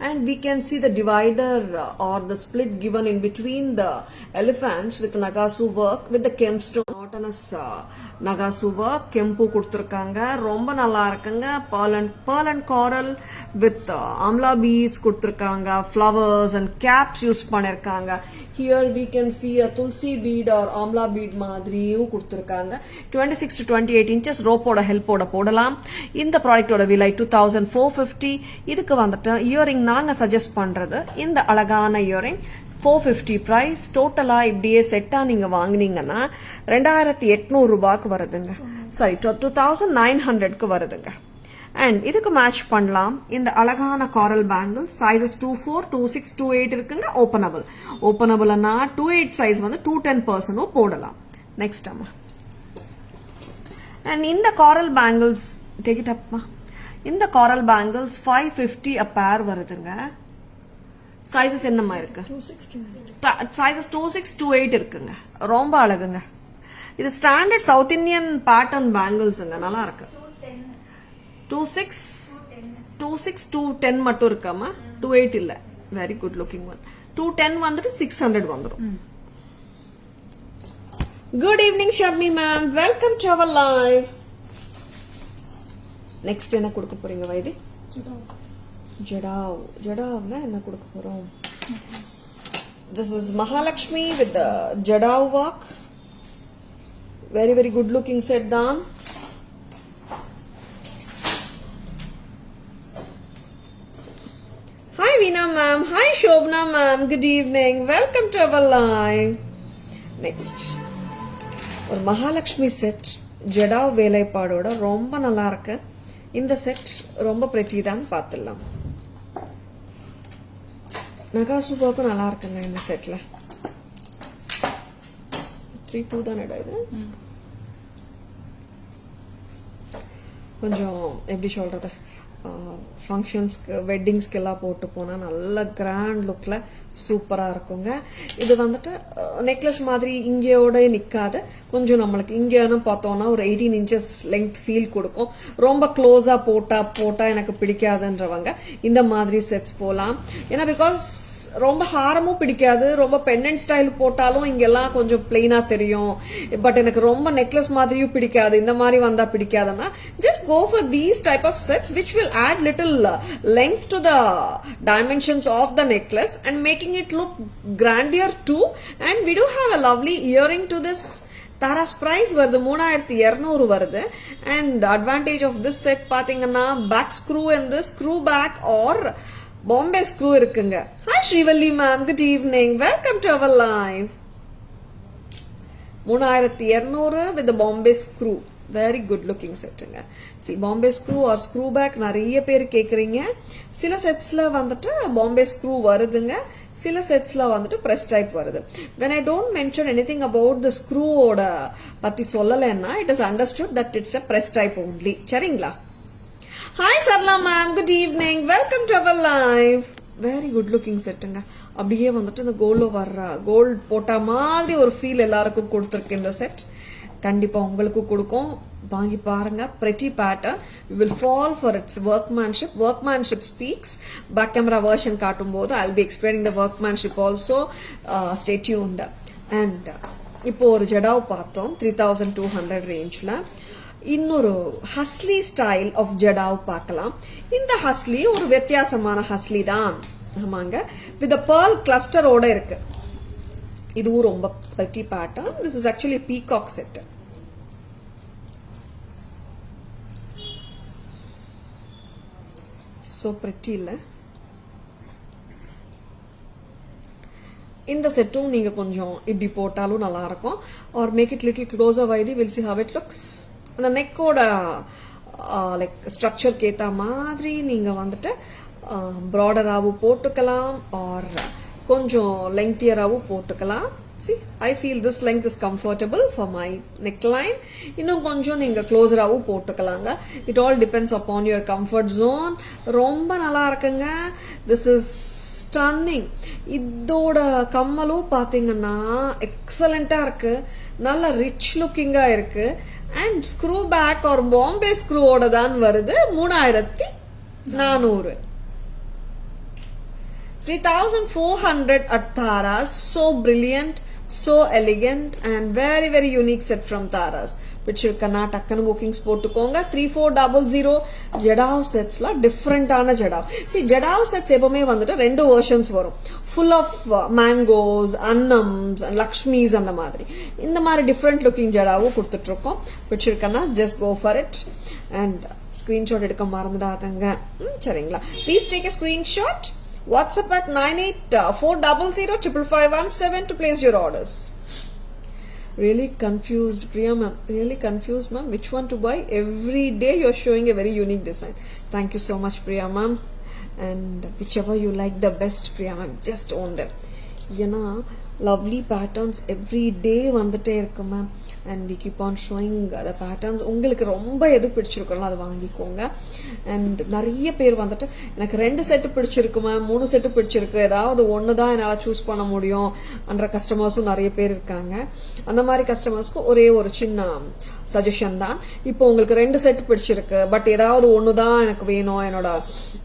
and we can see the divider or the split given in between the elephants with nagasu work with the kempstone monotonous nagasu work kempu கொடுத்திருக்காங்க. ரொம்ப நல்லா இருக்குங்க. pearl and coral with amla beads கொடுத்திருக்காங்க. flowers and caps use பண்ணிருக்காங்க. Here we can see a tulsi bead or amla bead மாதிரியும் கொடுத்திருக்காங்க. 26 to 28 inches ரோப்போட ஹெல்ப்போட போடலாம். இந்த ப்ராடக்ட்டோட விலை 2450. இதுக்கு வந்துட்டு இயரிங் நாங்க சஜஸ்ட் பண்றது இந்த அழகான இயரிங் 450 பிரைஸ். டோட்டலா இப்படியே செட்டா நீங்க வாங்குனீங்கன்னா 2800 ரூபாய்க்கு வருதுங்க. சாரி 2900க்கு வருதுங்க. அண்ட் இதுக்கு மேட்ச் பண்ணலாம் இந்த அழகான காரல் பேங்கிள். சைஸஸ் 24, 26, 28 இருக்குங்க. ஓப்பனபிள்னா 28 சைஸ் வந்து 210% போடலாம். நெக்ஸ்ட் அம்மா. அண்ட் இந்த காரல் பேங்கிள்ஸ் டேக் இட் அப்மா. இந்த காரல் பேங்கிள்ஸ் 550 a pair வருதுங்க. சைஸஸ் என்னம்மா இருக்கு? சைஸஸ் 26, 28 இருக்குங்க. ரொம்ப அழகுங்க. இது ஸ்டாண்டர்ட் சவுத் இந்தியன் பேட்டர்ன் பேங்கிள்ஸ்ங்க. நல்லா இருக்கு. 26, 210 மட்டும் இருக்காமா. 28 இல்ல. Very good looking one. 210 வந்துட்டு 600 வந்துடும். Good evening Sharmi ma'am. Welcome to our live. Next என்ன கொடுக்க போறீங்க வைதி? ஜடாவ்ல என்ன கொடுக்க போறோம்? This is Mahalakshmi with the Jadav work. Very very good looking set தான். Hi Veena ma'am. Hi Shobna ma'am. Good evening. Welcome to our live. Next. ஒரு Mahalakshmi set jadau வேலைப்பாடோட ரொம்ப நல்லா இருக்கு. இந்த செட் ரொம்ப பிரெட்டி தான். பார்த்துடலாம். நகாசுபாக்கும் நல்லா இருக்குங்க இந்த செட்ல. 3-2 தான் இது. கொஞ்சம் எப்படி சொல்றது, ஃபங்க்ஷன்ஸ்க்கு வெட்டிங்ஸ்க்கு எல்லாம் போட்டு போனால் நல்ல கிராண்ட் லுக்கில் சூப்பராக இருக்குங்க. இது வந்துட்டு நெக்லஸ் மாதிரி இங்கேயோட நிற்காது. கொஞ்சம் நம்மளுக்கு இங்கேன்னு பார்த்தோன்னா ஒரு 18 inches லெங்த் ஃபீல் கொடுக்கும். ரொம்ப க்ளோஸாக போட்டால் எனக்கு பிடிக்காதுன்றவங்க இந்த மாதிரி செட்ஸ் போகலாம். ஏன்னா பிகாஸ் ரொம்ப ஹாரமும் பிடிக்காது. ரொம்ப பெண்டன்ட் ஸ்டைல் போட்டாலும் இங்கெல்லாம் கொஞ்சம் பிளெயினாக தெரியும். பட் எனக்கு ரொம்ப நெக்லஸ் மாதிரியும் பிடிக்காது. இந்த மாதிரி வந்தால் பிடிக்காதுன்னா just go for these type of sets which will add little length to the dimensions of the necklace and making it look grandeur too. And we do have a lovely earring to this. Tara's price வருது 3200 வருது. And advantage of this set பாத்தீங்கன்னா back screw and the screw back or Bombay screw இருக்குங்க. Hi Srivalli ma'am, good evening. Welcome to our live. 3200 with the Bombay screw. Very good looking செட்டுங்க. See Bombay screw or screw back நிறைய பேர் கேக்குறீங்க. சில செட்ஸ்ல வந்துட்டு Bombay screw வருதுங்க. சில செட்ஸ்ல வந்துட்டு press type வருது. When I don't mention anything about the screw ஓட பத்தி சொல்லலைன்னா it is understood that it's a press type only. சரிங்களா? Hi Sarla ma'am, good evening. Welcome to our live. Very good looking செட்டுங்க. அப்படியே வந்துட்டு இந்த gold போட்ட மாதிரி ஒரு ஃபீல் எல்லாருக்கும் கொடுத்துருக்கு இந்த செட். கண்டிப்பா உங்களுக்கு கொடுக்கும். வாங்கி பாருங்க. Pretty pattern. You will fall for its workmanship. Workmanship speaks. Back camera version காட்டும்போது I'll be explaining the workmanship also. Stay tuned. And இப்போ ஒரு ஜடாவ் பார்த்தோம் 3200 ரேஞ்ச்ல. இன்னொரு ஹஸ்லி ஸ்டைல் ஆஃப் ஜடாவ் பார்க்கலாம். இந்த ஹஸ்லி ஒரு வித்தியாசமான ஹஸ்லி தான். ஆமாங்க. வித் pearl cluster ஓட இருக்கு. இதுவும் ரொம்ப pretty pattern. This is actually a peacock set. So pretty இல்ல? இந்த செட்டும் நீங்க கொஞ்சம் இப்படி போட்டாலும் நல்லா இருக்கும். Or make it little closer Vaidi. We'll see how it looks. அந்த நெக்கோட லைக் ஸ்ட்ரக்சர் கேத்த மாதிரி நீங்க வந்துட்டு ப்ராடராவும் போட்டுக்கலாம் ஆர் கொஞ்சம் லெங்தியராவும் போட்டுக்கலாம். See, I feel this length is comfortable for my neckline. இன்னும் கொஞ்சம் நீங்க க்ளோஸராவும் போட்டுக்கலாங்க. It all depends upon your comfort zone. ரொம்ப நல்லா இருக்குங்க. This is stunning. இதோட கம்மலும் பாத்தீங்கன்னா எக்ஸலண்டா இருக்கு. நல்ல ரிச் லுக்கிங்கா இருக்கு. And screw back or Bombay screw ஓட தான் வருது. 3400. 3400 at Taras. So brilliant, so elegant and very very unique set from Taras. பிடிச்சிருக்கனா டக்குனு புக்கிங்ஸ் போட்டுக்கோங்க. 3400 ஜடாவ் செட்ஸ்ல டிஃப்ரெண்டான ஜடாவ். See ஜடாவ் செட்ஸ் எப்பவுமே வந்துட்டு ரெண்டு வெர்ஷன்ஸ் வரும். ஃபுல் ஆஃப் மேங்கோஸ், அன்னம்ஸ், லக்ஷ்மிஸ் அந்த மாதிரி. இந்த மாதிரி டிஃப்ரெண்ட் லுக்கிங் ஜடாவும் கொடுத்துட்டு இருக்கோம். பிடிச்சிருக்கனா just go for it and screenshot எடுக்க மறந்துடாதங்க. சரிங்களா? Please take a screenshot. WhatsApp at 9840055517 to place your orders. Really confused, Priya ma'am. Really confused, ma'am. Which one to buy? Every day you're showing a very unique design. Thank you so much, Priya ma'am. And whichever you like the best, Priya ma'am, just own them. Yana lovely patterns every day வந்துட்டே இருக்கு ma'am. And we keep on showing the patterns. உங்களுக்கு ரொம்ப எது பிடிச்சிருக்கோ அதை வாங்கிக்கோங்க. And நிறைய பேர் வந்துட்டு எனக்கு 2 செட் பிடிச்சிருக்கு மேம், 3 செட் பிடிச்சிருக்கு, ஏதாவது ஒன்று தான் என்னால் சூஸ் பண்ண முடியும் என்ற கஸ்டமர்ஸும் நிறைய பேர் இருக்காங்க. அந்த மாதிரி கஸ்டமர்ஸ்க்கு ஒரே ஒரு சின்ன சஜஷன் தான். இப்போ உங்களுக்கு 2 செட் பிடிச்சிருக்கு, பட் ஏதாவது ஒன்று தான் எனக்கு வேணும்,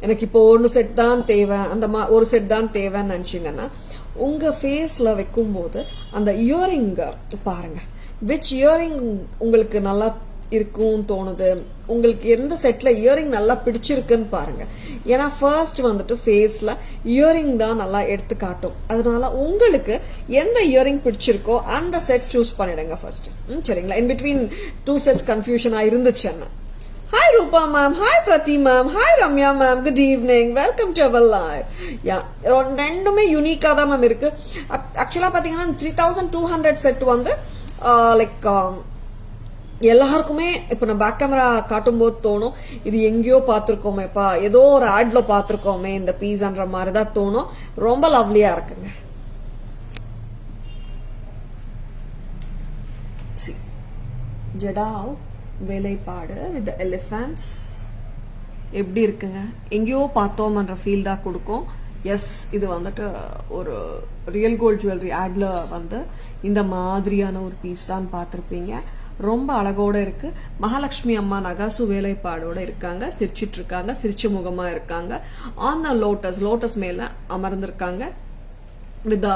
எனக்கு இப்போ 1 செட் தான் தேவை, அந்த ஒரு செட் தான் தேவைன்னு நினச்சிங்கன்னா உங்க ஃபேஸ்ல வைக்கும்போது அந்த இயரிங் பாருங்க. விச் இயரிங் உங்களுக்கு நல்லா இருக்கும் தோணுது, உங்களுக்கு எந்த செட்ல இயரிங் நல்லா பிடிச்சிருக்குன்னு பாருங்க. ஏன்னா ஃபர்ஸ்ட் வந்துட்டு ஃபேஸ்ல இயரிங் தான் நல்லா எடுத்து காட்டும். அதனால உங்களுக்கு எந்த இயரிங் பிடிச்சிருக்கோ அந்த செட் சூஸ் பண்ணிடுங்க ஃபர்ஸ்ட். சரிங்களா? இன் பிட்வீன் 2 செட்ஸ் கன்ஃபியூஷனா இருந்துச்சுன்னா. Hi Rupa ma'am, hi Prati ma'am, hi Ramya ma'am, good evening, welcome to our live. Yeah, ரெண்டுமே யூனிக்கா தான் மேம் இருக்கு. ஆக்சுவலா பாத்தீங்கன்னா 3200 செட் வந்து லைக் எல்லாருக்குமே இப்ப நான் பேக் கேமரா காட்டும் போது தோணும் இது எங்கேயோ பாத்திருக்கோமேப்பா, ஏதோ ஒரு ஆட்ல பாத்திருக்கோமே இந்த பீஸ்ன்ற மாதிரிதான் தோணும். ரொம்ப லவ்லியா இருக்குங்க. ஜடாவ் வேலைப்பாடு வித் எலிஃபண்ட்ஸ் எப்படி இருக்குங்க, எங்கேயோ பார்த்தோம்ன்ற ஃபீல் தான் கொடுக்கும். எஸ், இது வந்துட்டு ஒரு ரியல் கோல்ட் ஜுவல்லரி ஆட்ல வந்து இந்த மாதிரியான ஒரு பீஸ் தான் பார்த்துருப்பீங்க. ரொம்ப அழகோட இருக்கு. மகாலட்சுமி அம்மா நகாசு வேலைப்பாடோட இருக்காங்க, சிரிச்சிட்டு இருக்காங்க, சிரிச்ச முகமா இருக்காங்க. ஆன் த லோட்டஸ் மேல அமர்ந்திருக்காங்க. with the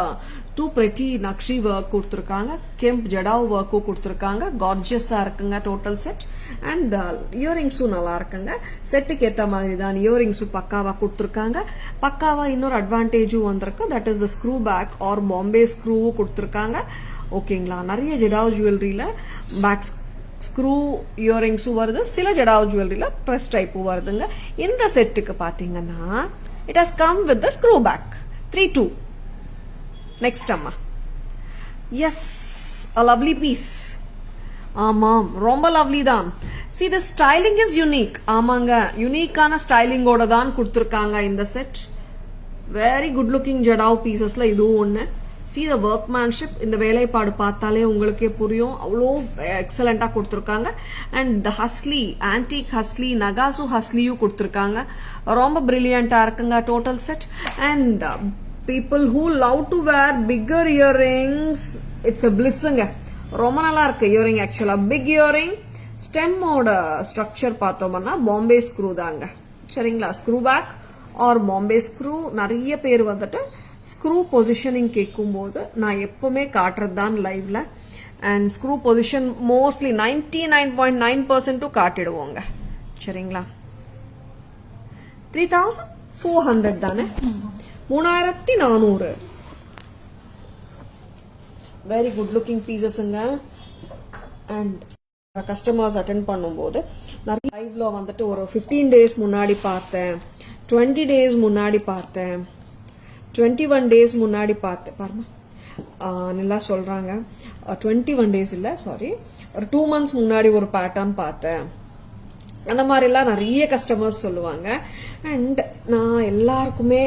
2 pretty nakshi work கொடுத்துருக்காங்க, கெம்ப் ஜடாவ் ஒர்க்கும் கொடுத்துருக்காங்க. கார்ஜியஸா இருக்குங்க டோட்டல் செட். அண்ட் இயரிங்ஸும் நல்லா இருக்குங்க. செட்டுக்கு ஏற்ற மாதிரி தான் இயரிங்ஸும் பக்காவா கொடுத்துருக்காங்க. பக்காவா இன்னொரு அட்வான்டேஜும் வந்திருக்கு. That is the screw back or Bombay ஸ்க்ரூவும் கொடுத்துருக்காங்க. ஓகேங்களா? நிறைய ஜடாவ் ஜுவல்லரியில பேக் ஸ்க்ரூ இயரிங்ஸும் வருது, சில ஜடாவ் ஜுவல்லரியில ப்ரெஸ் டைப்பும் வருதுங்க. இந்த செட்டுக்கு பாத்தீங்கன்னா it has come with the screw back 3-2. Next அம்மா, எஸ், a lovely piece. ஆமாம், ரொம்ப லவ்லி தான். see the styling is unique. ஆமாங்க, யூனிக்கான ஸ்டைலிங்கோட தான் கொடுத்துருக்காங்க இந்த செட். வெரி குட் லுக்கிங் ஜடாவ் பீசஸ்ல இதுவும் ஒன்று. see the workmanship, இந்த வேலைப்பாடு பார்த்தாலே உங்களுக்கே புரியும், அவ்வளோ எக்ஸலண்டா கொடுத்துருக்காங்க. அண்ட் த ஹஸ்லி, ஆன்டிக் ஹஸ்லி, நகாசு ஹஸ்லியும் கொடுத்துருக்காங்க. ரொம்ப பிரில்லியண்டா இருக்குங்க total set. And people who love to wear bigger earrings, it's a blissங்க. ரொம்ப நல்லா இருக்கு இயரிங். ஆக்சுவலா பிக் இயரிங். ஸ்டெம்மோட ஸ்ட்ரக்சர் பார்த்தோம்னா பாம்பே ஸ்க்ரூ தாங்க. சரிங்களா, screw back or Bombay screw. நிறைய பேர் வந்துட்டு ஸ்க்ரூ பொசிஷனிங் கேட்கும்போது நான் எப்பவுமே காட்டுறது தான் லைவ்ல. அண்ட் ஸ்க்ரூ பொசிஷன் மோஸ்ட்லி 99.9% காட்டிடுவோங்க. சரிங்களா, 3400 தானே, 3400. வெரி குட் லுக்கிங் பீசஸ்ங்க. அண்ட் கஸ்டமர்ஸ் அட்டென்ட் பண்ணும்போது நிறைய லைவ்ல வந்துட்டு ஒரு 15 days முன்னாடி பார்த்தேன், 20 days முன்னாடி பார்த்தேன், 21 days முன்னாடி பார்த்தேன். பாருமா நல்லா சொல்றாங்க. 21 days இல்லை, சாரி, ஒரு 2 months முன்னாடி ஒரு பேட்டர்ன் பார்த்தேன். அந்த மாதிரிலாம் நிறைய கஸ்டமர்ஸ் சொல்லுவாங்க. அண்ட் நான் எல்லாருக்குமே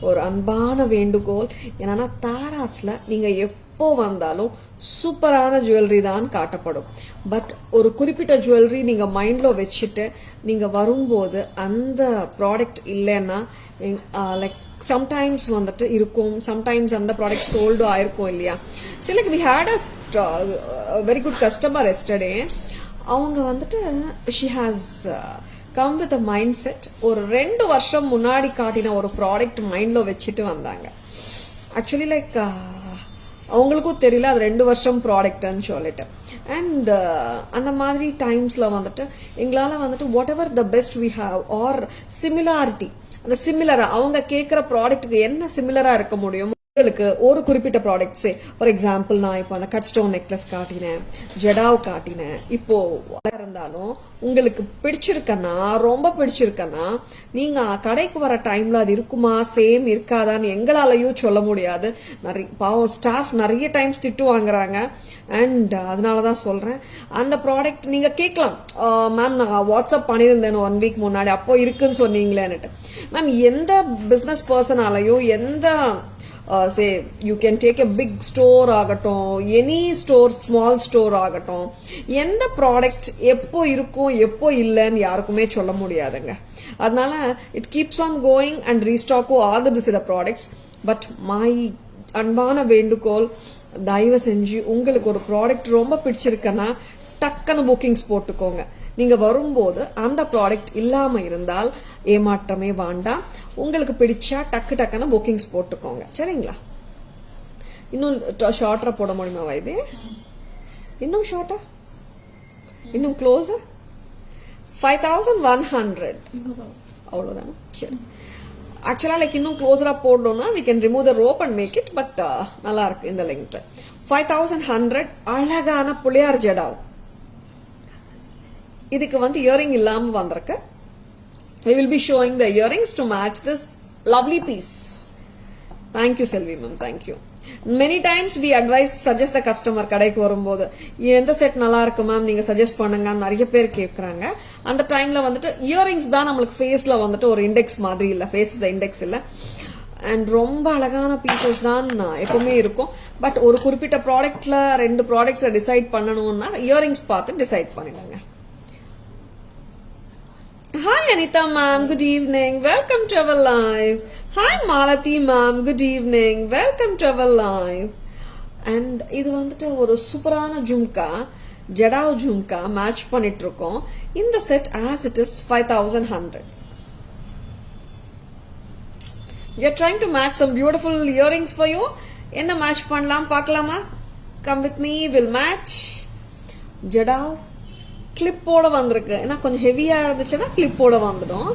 ஒரு அன்பான வேண்டுகோள் என்னன்னா, தாராஸ்ல நீங்க எப்போ வந்தாலும் சூப்பரான ஜுவல்லரி தான் காட்டப்படும். பட் ஒரு குறிப்பிட்ட ஜுவல்லரி நீங்க மைண்ட்ல வச்சுட்டு நீங்க வரும்போது அந்த ப்ராடக்ட் இல்லைன்னா லைக் சம்டைம்ஸ் வந்துட்டு இருக்கும், சம்டைம்ஸ் அந்த ப்ராடக்ட் சோல்டு ஆயிருக்கும் இல்லையா. சில we had a very good customer yesterday. அவங்க வந்துட்டு she has come with a mind set. ஒரு 2 வருஷம் முன்னாடி காட்டின ஒரு ப்ராடக்ட் மைண்ட்ல வச்சுட்டு வந்தாங்க. ஆக்சுவலி லைக் அவங்களுக்கும் தெரியல அது 2 வருஷம் ப்ராடக்ட்னு சொல்லிட்டு. அண்ட் அந்த மாதிரி டைம்ஸ்ல வந்துட்டு எங்களால வந்துட்டு whatever the best we have or similarity, அந்த சிமிலரா அவங்க கேட்கிற ப்ராடக்ட்டுக்கு என்ன சிமிலரா இருக்க முடியும் உங்களுக்கு ஒரு குறிப்பிட்ட ப்ராடக்ட்ஸே. ஃபார் எக்ஸாம்பிள் நான் இப்போ அந்த கட் ஸ்டோன் நெக்லஸ் காட்டினேன், ஜடாவ் காட்டினேன். இப்போ இருந்தாலும் உங்களுக்கு பிடிச்சிருக்கன்னா, ரொம்ப பிடிச்சிருக்கன்னா, நீங்க கடைக்கு வர டைம்ல அது இருக்குமா சேம் இருக்காதான்னு எங்களாலையும் சொல்ல முடியாது. நிறைய பாவம் ஸ்டாஃப் நிறைய டைம்ஸ் திட்டு வாங்குறாங்க. அண்ட் அதனாலதான் சொல்றேன், அந்த ப்ராடக்ட் நீங்க கேட்கலாம், மேம் நான் வாட்ஸ்அப் பண்ணியிருந்தேன் 1 week முன்னாடி, அப்போ இருக்குன்னு சொன்னீங்களேன்னுட்டு. மேம் எந்த பிசினஸ் பர்சனாலையும் எந்த say you can take a big store ஆகட்டும், எனி ஸ்டோர் ஸ்மால் ஸ்டோர் ஆகட்டும், எந்த ப்ராடக்ட் எப்போ இருக்கும் எப்போ இல்லைன்னு யாருக்குமே சொல்ல முடியாதுங்க. அதனால it keeps on going and ரீஸ்டாக்கும் ஆகுது சில ப்ராடக்ட்ஸ். பட் மை அன்பான வேண்டுகோள், தயவு செஞ்சு உங்களுக்கு ஒரு ப்ராடக்ட் ரொம்ப பிடிச்சிருக்குன்னா டக்குன்னு புக்கிங்ஸ் போட்டுக்கோங்க. நீங்க வரும்போது அந்த ப்ராடக்ட் இல்லாம இருந்தால் ஏமாற்றமே வேண்டாம். உங்களுக்கு பிடிச்சா டக்குன்னு புக்கிங்ஸ் போட்டுக்கோங்க. சரிங்களா, இன்னும் ஷார்ட்டா போட முடியுமா இது? இன்னும் ஷார்ட்டா, இன்னும் க்ளோஸா 5100 அவ்வளவுதானே. சரி, ஆக்சுவலா லைக் இன்னும் க்ளோஸரா போடணும்னா we can remove the rope and make it, but நல்லா இருக்கு இந்த லெங்த். 5100 அழகான புளியார் ஜடாவ். இதுக்கு வந்து இயரிங் இல்லாம வந்திருக்கு. We will be showing the earrings to match this lovely piece. Thank you Selvi ma'am, thank you. Many times we advise, suggest the customer கடைக்கு வரும்போது எந்த செட் நல்லா இருக்கு மேம் நீங்க சஜஸ்ட் பண்ணுங்க நிறைய பேர் கேட்கறாங்க. அந்த டைம்ல வந்துட்டு இயரிங்ஸ் தான் நம்மளுக்கு ஃபேஸ்ல வந்துட்டு ஒரு இண்டெக்ஸ் மாதிரி இல்ல, ஃபேஸ் இண்டெக்ஸ் இல்ல. அண்ட் ரொம்ப அழகான பீசஸ் தான் எப்பவுமே இருக்கும். பட் ஒரு குறிப்பிட்ட ப்ராடக்ட்ல 2 ப்ராடக்ட்ஸை டிசைட் பண்ணணும்னா இயரிங்ஸ் பார்த்து டிசைட் பண்ணிடுங்க. Hi Anita ma'am, good evening. Welcome to our live. Hi Malati ma'am, good evening. Welcome to our live. And இது வந்துட்டு ஒரு சூப்பரான ஜும்கா, ஜடாவ் ஜும்கா மேட்ச் பண்ணிட்டு இருக்கோம். இந்த set as it is 5100. You're trying to match some beautiful earrings for you. என்ன match பண்ணலாம் பார்க்கலாமா? Come with me, we'll match. Jadau கிளிப்போட வந்திருக்கு. ஏன்னா கொஞ்சம் ஹெவியா இருந்துச்சுன்னா கிளிப்போட வந்துடும்.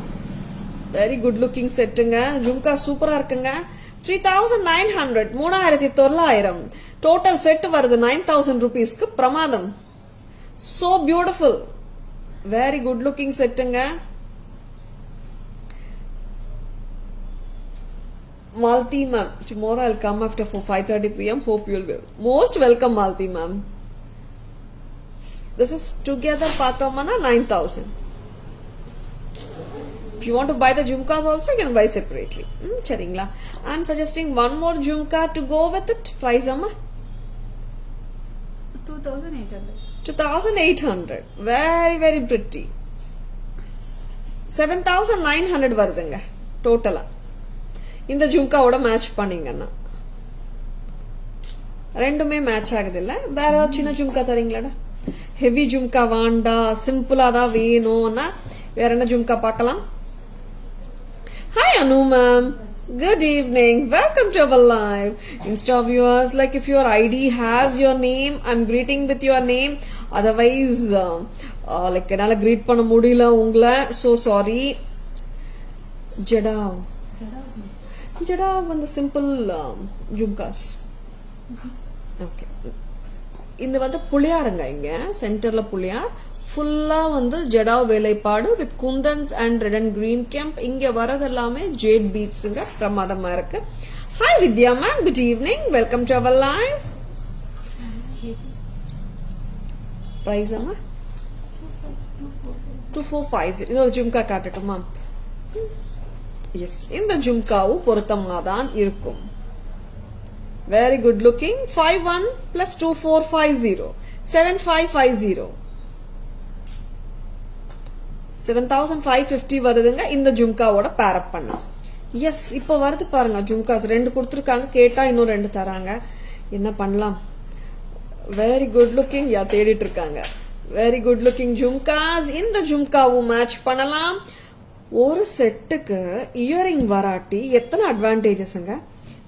வெரி குட் லுக்கிங் செட்டுங்க. ஜும்கா சூப்பரா இருக்குங்க. 3900, 3900 டோட்டல் செட் வருது 9000 rupeesக்கு. பிரமாதம். So beautiful. Very good looking செட்டுங்க. Malti ma'am, tomorrow I'll come after 5:30 PM. Hope you'll be most welcome Malti ma'am. This is together பார்த்தோம்னா 9000. If you want to buy the jhumkas also, you can buy separately. Charingla. I'm suggesting one more jhumka to go with it. Price amma? 2,800. 2,800. Very, very pretty. 7,900 வருதுங்க டோட்டலா. இந்த ஜும்காவோட match பண்ணீங்கன்னா ரெண்டுமே match ஆகுது இல்ல. வேற ஏதாவது சின்ன ஜும்கா தரீங்களாடா? ஹெவி ஜும்கா வாண்டா, சிம்பிளா தான் வேணும்னா வேற என்ன ஜும்கா பார்க்கலாம்? Hi Anu ma'am, good evening, welcome to our live. Insta viewers, like if your ID has your name, I'm greeting with your name. Otherwise like என்னால greet பண்ண முடியல உங்களை, so sorry. Jadav வந்து simple jumkas. Okay. இந்த வந்து புளியாருங்க, இங்க சென்டர்ல புளியார், ஃபுல்லா வந்து ஜடாவ் வேலைப்பாடு with kundans and red and green kemp. இங்க வரது எல்லாமே ஜேட் பீட்ஸுங்க, பிரமாதமா இருக்கு. Hi Vidya ma'am, good evening, welcome to our live. Price அம்மா 2450. இன்னொரு ஜும்கா காட்டட்டுமா? எஸ், இந்த ஜும்காவும் பொருத்தமா தான் இருக்கும். Very good looking. 51 plus 2450. 7550. 7,550 வருதுங்க இந்த ஜும்காவோட பேர் அப் பண்ண. எஸ், இப்போ வருது பாருங்க ஜும்காஸ். ரெண்டு கொடுத்துருக்காங்க, கேட்டா இன்னும் ரெண்டு தராங்க. என்ன பண்ணலாம்? Very good looking. யா, தேடிட்டு இருக்காங்க. Very good looking jhumkas. இந்த ஜும்காவும் மேட்ச் பண்ணலாம். ஒரு செட்டுக்கு இயரிங் வராட்டி எத்தனை அட்வான்டேஜஸ்ங்க.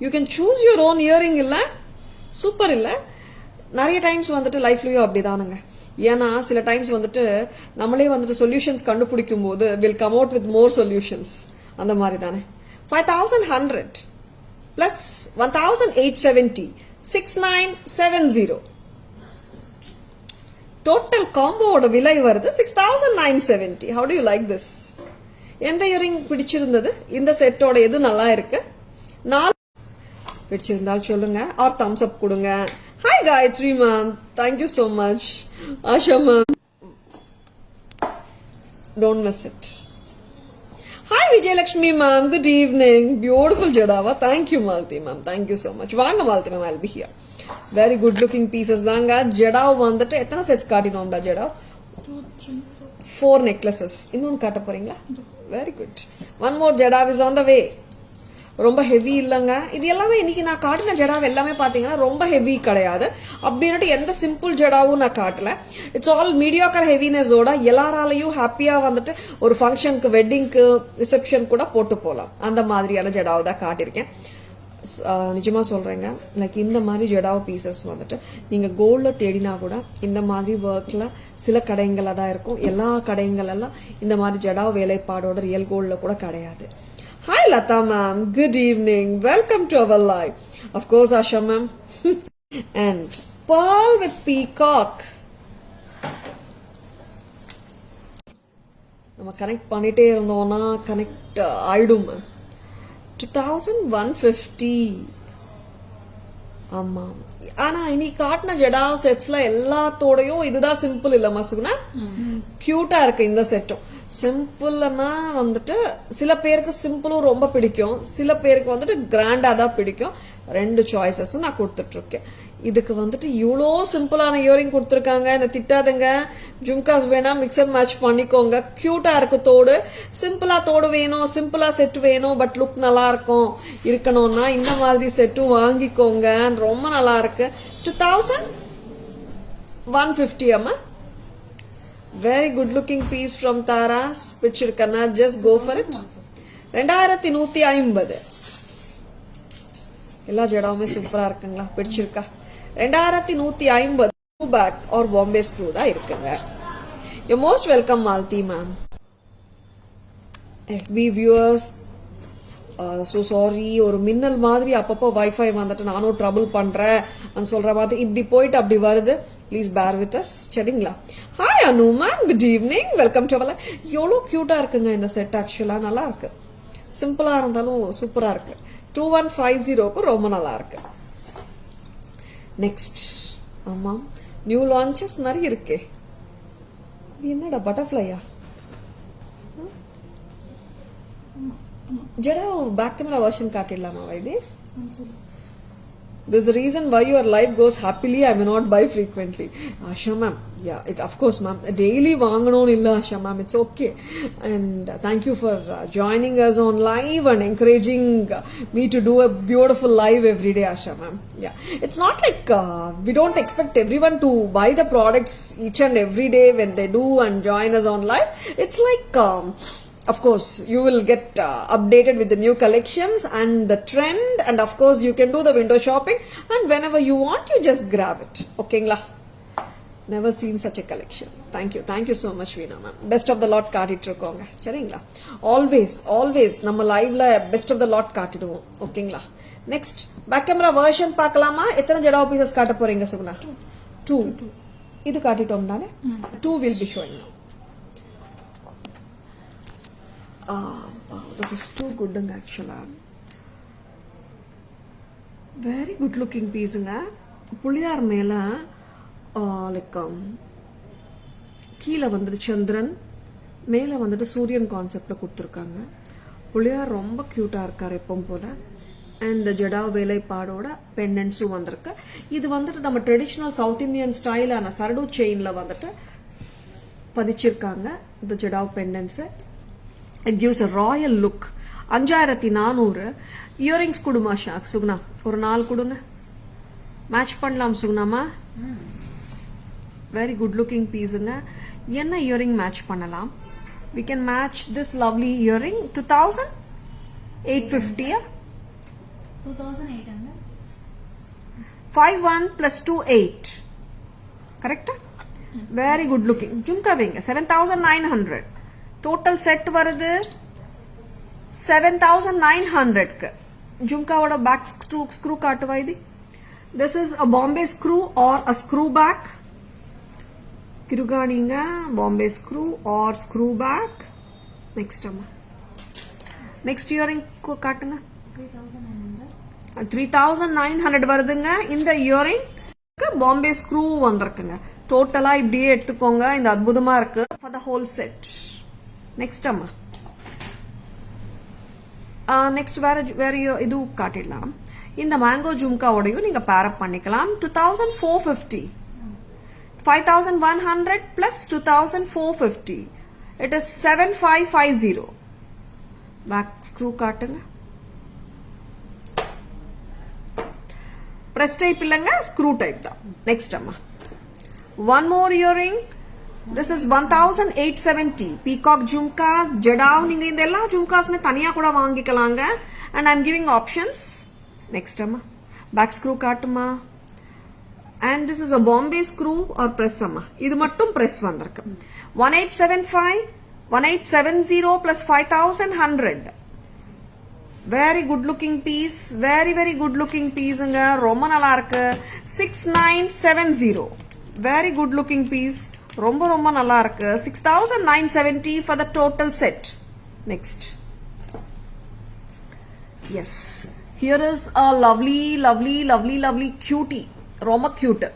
You can choose your own earring. இல்ல சூப்பர் இல்ல? நிறைய டைம்ஸ் வந்துட்டு லைஃப்லயும் அப்படிதானுங்க. ஏன்னா சில டைம்ஸ் வந்துட்டு நம்மளே வந்துட்டு சொல்யூஷன்ஸ் கண்டுபிடிக்கும் போது will come out with more solutions. அந்த மாதிரி தானே. 5,100 பிளஸ் 1,870 6,970. டோட்டல் காம்போவோட விலை வருது 6,970. How do you like this? எந்த இயரிங் பிடிச்சிருந்தது? இந்த செட்டோட எது நல்லா இருக்கு? பிடிச்சிருந்தால் சொல்லுங்க, ஆர் தம்ஸ் அப் கொடுங்க. Hi Gayathri ma'am, thank you so much. Asha ma'am, don't miss it. Hi Vijayalakshmi ma'am, good evening. Beautiful ஜடாவா, thank you Malathi ma'am, thank you so much. வாங்க Malathi ma'am, I'll be here. Very good looking pieces தாங்க. ஜடாவ் வந்துட்டு எத்தனை செட்ஸ் காட்டினோம்டா? ஜடாவ் 4 necklaces. இன்னொன்னு காட்ட போறீங்களா? Very good. One more jadau is on the way. ரொம்ப heavy இல்லைங்க. இது எல்லாமே இன்னைக்கு நான் காட்டின ஜடாவ் எல்லாமே பாத்தீங்கன்னா ரொம்ப ஹெவி கிடையாது. அப்படின்னுட்டு எந்த சிம்பிள் ஜடாவும் நான் காட்டல. இட்ஸ் ஆல் மீடியாக்கர் ஹெவினஸோட எல்லாராலையும் ஹாப்பியா வந்துட்டு ஒரு ஃபங்க்ஷனுக்கு, வெட்டிங்க்கு, ரிசப்ஷன் கூட போட்டு போகலாம். அந்த மாதிரியான ஜடாவ் தான் காட்டியிருக்கேன். நிஜமா சொல்றேங்க, லைக் இந்த மாதிரி ஜடாவ் பீசஸ் வந்துட்டு நீங்க கோல்ட்ல தேடினா கூட இந்த மாதிரி ஒர்க்ல சில கடைங்கள்ல தான் இருக்கும். எல்லா கடைங்கள் எல்லாம் இந்த மாதிரி ஜடாவ் வேலைப்பாடோட ரியல் கோல்ட்ல கூட கிடையாது. Hi Lata ma'am, good evening, welcome to our live. Of course Asha ma'am. And pearl with peacock. நம்ம கனெக்ட் பண்ணிட்டே இருந்தோம்னா கனெக்ட் ஆயிடும். 2,150. ஆமா, ஆனா இன்னைக்கு காட்டின ஜடாவ் செட்ஸ்ல எல்லாத்தோடையும் இதுதான் சிம்பிள் இல்ல மசுகுனா, கியூட்டா இருக்கு இந்த செட்டும். சிம்பிள்னா வந்துட்டு சில பேருக்கு சிம்பிளும் ரொம்ப பிடிக்கும், சில பேருக்கு வந்துட்டு கிராண்டா தான் பிடிக்கும். ரெண்டு சாய்ஸஸும் நான் கொடுத்துட்டு இருக்கேன். இதுக்கு வந்துட்டு இவ்வளோ சிம்பிளான இயரிங் கொடுத்துருக்காங்க. இந்த திட்டாதுங்க, ஜும்காஸ் வேணா மிக்ஸ் அண்ட் மேட்ச் பண்ணிக்கோங்க. கியூட்டா இருக்கு தோடு. சிம்பிளா தோடு வேணும், சிம்பிளா செட் வேணும், பட் லுக் நல்லா இருக்கும் இருக்கணும்னா இந்த மாதிரி செட்டும் வாங்கிக்கோங்க. ரொம்ப நல்லா இருக்கு. 2,150 அம்மா. Very good looking piece from Tara's. பிடிச்சிருக்கா? Just go for it. 2,150. எல்லா ஜடாவுமே சூப்பரா இருக்குங்களா? பிடிச்சிருக்கா? 2,150 பேக் ஆர் பாம்பே ஸ்க்ரூ தான் இருக்குங்க. You most welcome Malti ma'am. FB viewers, so sorry, ஒரு மின்னல் மாதிரி அப்பப்போ வைஃபை வந்துட்டு நானும் ட்ரபிள் பண்றேன் சொல்ற மாதிரி இப்படி போயிட்டு அப்படி வருது. ப்ளீஸ் பேர் வித் அஸ். சரிங்களா? Hi Anu ma'am, good evening, welcome to our. எவ்வளோ கியூட்டா இருக்குங்க இந்த செட். ஆக்சுவலா நல்லா இருக்கு. சிம்பிளா இருந்தாலும் சூப்பரா இருக்கு. 2,150க்கு ரொம்ப நல்லா இருக்கு. நெக்ஸ்ட், ஆமா, நியூ லான்ச்சஸ் நிறைய இருக்கே. என்னடா பட்டர்ஃப்ளையா? ஜடா பேக் கேமரா வெர்ஷன் காட்டிடலாமா Vaidhi? There's a reason why your life goes happily. I may not buy frequently. Asha ma'am, yeah, of course ma'am. Daily vaanganon illa Asha ma'am. It's okay. And thank you for joining us on live and encouraging me to do a beautiful live every day, Asha ma'am. Yeah, it's not like we don't expect everyone to buy the products each and every day when they do and join us on live. It's like of course you will get updated with the new collections and the trend, and of course you can do the window shopping, and whenever you want you just grab it. Okay ngla? Never seen such a collection. Thank you so much Veena ma'am. Best of the lot காட்டிட்டு இருக்கோங்க சரிங்களா? always நம்ம லைவ்ல best of the lot காட்டிடுவோம். ஓகேங்களா? Next back camera version பார்க்கலாமா? எத்தனை jadau pieces காட்ட போறீங்க சுகுணா? 2 இது காட்டிட்டோம்னாலே 2 will be showing now. Wow, this is too good actually. Very good looking piece nga. புளியார் மேல like கீழே வந்துட்டு சந்திரன், மேலே வந்துட்டு சூரியன் கான்செப்ட்ல கொடுத்துருக்காங்க. புளியார் ரொம்ப கியூட்டா இருக்காரு எப்பவும் போல. அண்ட் ஜடா வேலைப்பாடோட பெண்டன்ஸும் வந்திருக்கு. இது வந்துட்டு நம்ம ட்ரெடிஷ்னல் சவுத் இந்தியன் ஸ்டைலான சரடு செயின்ல வந்துட்டு பதிச்சிருக்காங்க இந்த jadau pendants. It gives a royal look. 5400 earrings குடுமா சுகுணா? ஒரு 4 கொடுங்க. மேட்ச் பண்ணலாம் சுகுணாமா? வெரி குட் லுக்கிங் பீஸுங்க. என்ன இயரிங் மேட்ச் பண்ணலாம்? we can match this lovely earring. 2850 2800 51 plus 2 8 correct? Very good looking. Jhumka வைங்க 7900. டோட்டல் செட் வருது 7900 க்கு. ஜும்காவோட பேக் ஸ்க்ரூ காட்டுவா இது? This is a Bombay screw or a screw back. திருகாணிங்க Bombay screw or screw back. Next அம்மா. Next earring காட்டுங்க. 3900 வருதுங்க. இந்த earring Bombay screw வந்திருக்குங்க. டோட்டலா இப்படியே எடுத்துக்கோங்க. இந்த அற்புதமா இருக்கு for the whole set. Next அம்மா நெக்ஸ்ட் வேற இது காட்டிடலாம். இந்த மேங்கோ ஜும்காவோடையும் நீங்க பேரப் பண்ணிக்கலாம். 2450 5100 plus 2450 it is 7550. Back screw காட்டுங்க. பிரஸ் டைப் இல்லைங்க, ஸ்க்ரூ டைப் தான். நெக்ஸ்ட் அம்மா one more earring. This is 1870 peacock jhumkas. Jadav நீங்க இந்த எல்லா ஜும்காஸ்மே தனியா கூட வாங்கிக்கலாங்க. and I'm giving options. Next amma back screw காட்டுமா? and this is a Bombay screw or press amma. இது மட்டும் press வந்திருக்கு. 1875 1870 plus 5100. very good looking piece. very good looking pieceங்க. ரொம்ப நல்லா இருக்கு. 6970. very good looking piece. ரொம்ப நல்லா இருக்கு. 6970 for the total set. Next. Yes. Here is a lovely cutie. ரொம்ப cute.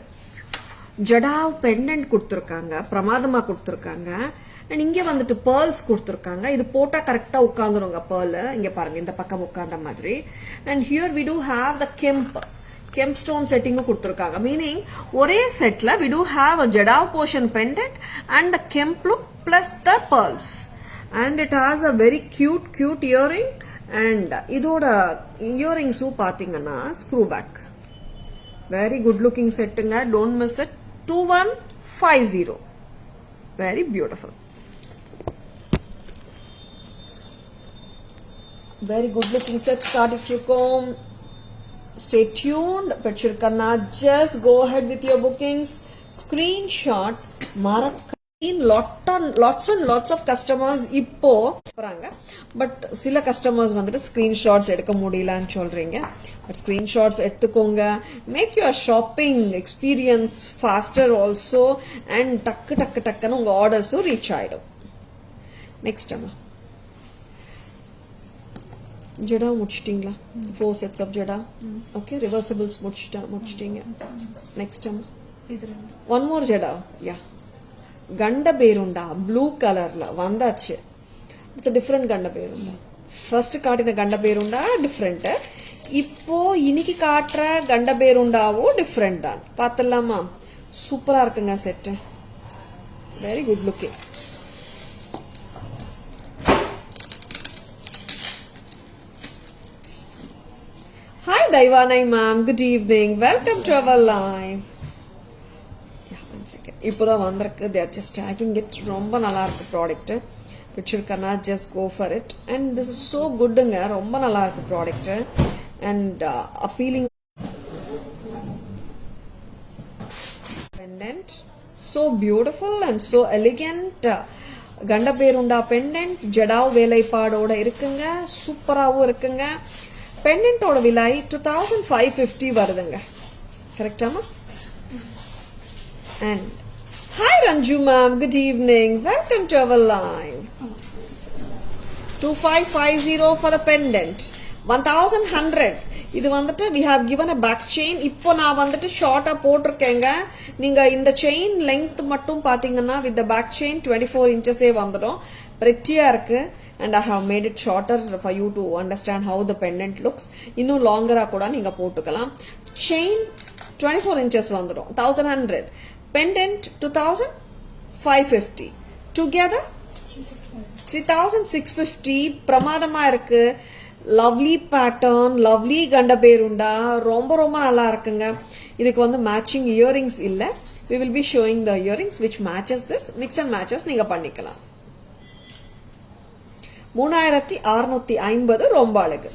ஜடாவ் பெண்டன்ட் கொடுத்துருக்காங்க. பிரமாதமா கொடுத்துருக்காங்க. அண்ட் இங்கே வந்துட்டு பேர்ல்ஸ் கொடுத்துருக்காங்க. இது போட்டா கரெக்டா உட்காந்துருங்க பேர்ல். இங்க பாருங்க இந்த பக்கம் உட்கார்ந்த மாதிரி. And here we do have the kemp stone setting கொடுத்திருக்காங்க. மீனிங் ஒரே செட்ல we do have a jadav portion pendant and the kemp look plus the pearls, and it has a very cute earring. and இதோட earrings பாத்தீங்கன்னா screw back. very good looking setங்க. don't miss it. 2150. very beautiful. very good looking set காட்டிச்சிருக்கோம். Stay tuned. Pachirkanna, just go ahead with your bookings. Screenshot. Lots and lots of customers இப்போ போறாங்க. But சில customers வந்துட்டு screenshots எடுக்க முடியலன்னு சொல்றீங்க. But screenshots எடுத்துக்கோங்க. Make your shopping experience faster also. And டக்குன்னு உங்க ஆர்டர்ஸும் ரீச் ஆயிடும். நெக்ஸ்ட் அம்மா ஜடா முடிச்சிட்டீங்களா? 4 sets of ஜடா. ஓகே, ரிவர்சிபிள்ஸ் முடிச்சிட்டீங்க. நெக்ஸ்ட் ஒன் மோர் ஜடா. யா, கண்ட பேருண்டா ப்ளூ கலர்ல வந்தாச்சு. இட்ஸ் டிஃப்ரெண்ட் கண்ட பேருண்டா. ஃபர்ஸ்ட் காட்டின கண்ட பேருண்டா டிஃப்ரெண்ட். இப்போ இன்னைக்கு காட்டுற கண்ட பேருண்டாவும் டிஃப்ரெண்ட் தான். பார்த்துடலாமா? சூப்பரா இருக்குங்க set. Very good looking. Hi Daivanai ma'am, good evening. Welcome to our live. Yeah, one second. இப்போதான் வந்திருக்கு. They are just tagging it. ரொம்ப நல்லா இருக்கு product. Picture kana just go for it. And this is so goodங்க. ரொம்ப நல்லா இருக்கு product. And appealing pendant. So beautiful and so elegant. கண்ட Berunda pendant jadau வேலைப்பாடோட இருக்குங்க. சூப்பராகவும் இருக்குங்க. பெண்டன்ட்டோட விலை 2550 வருதுங்க. கரெக்டாமா? And hi Ranju ma'am, good evening. Welcome to our live. 2550 for the pendant. 1100. இது வந்துட்டு we have given a back chain. இப்போ நான் வந்துட்டு ஷார்ட்டா போட்டிருக்கேங்க. நீங்க இந்த செயின் லெங்த் மட்டும் பாத்தீங்கன்னா with the back chain 24 inches வந்துடும். pretty-ஆ இருக்கு. And I have made it shorter for you to understand how the pendant looks. இன்னும் longer-ஆ கூட நீங்க போட்டுக்கலாம். Chain 24 inches வந்துடும். 1100. Pendant 2550. Together 3650. பிரமாதமா இருக்கு. லவ்லி பேட்டர்ன், லவ்லி கண்ட பேருண்டா, ரொம்ப ரொம்ப நல்லா இருக்குங்க. இதுக்கு வந்து மேட்சிங் இயரிங்ஸ் இல்ல. We will be showing the earrings which matches this. Mix and matches நீங்க பண்ணிக்கலாம். 3650 ரொம்ப அழகு.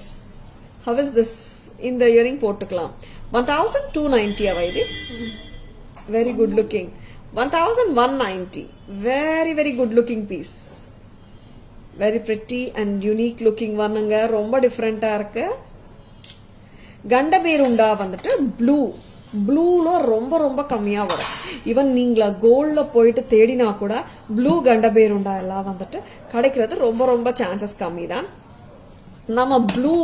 How is this? இந்த இயரிங் போட்டுக்கலாம். 1290 அவ இது. Very good looking. 1190. Very very good looking piece. Very pretty and unique looking ஒன்னுங்க. ரொம்ப டிஃப்ரெண்டா இருக்கு. கண்ட பேருண்டா வந்துட்டு ப்ளூல ரொம்ப ரொம்ப கம்மியா வரும். ஈவன் நீங்களா கோல்ட்ல போயிட்டு தேடினா கூட ப்ளூ கண்ட பேருண்டா எல்லாம் வந்துட்டு கிடைக்கிறது ரொம்ப ரொம்ப சான்சஸ் கம்மி தான். நம்ம ப்ளூ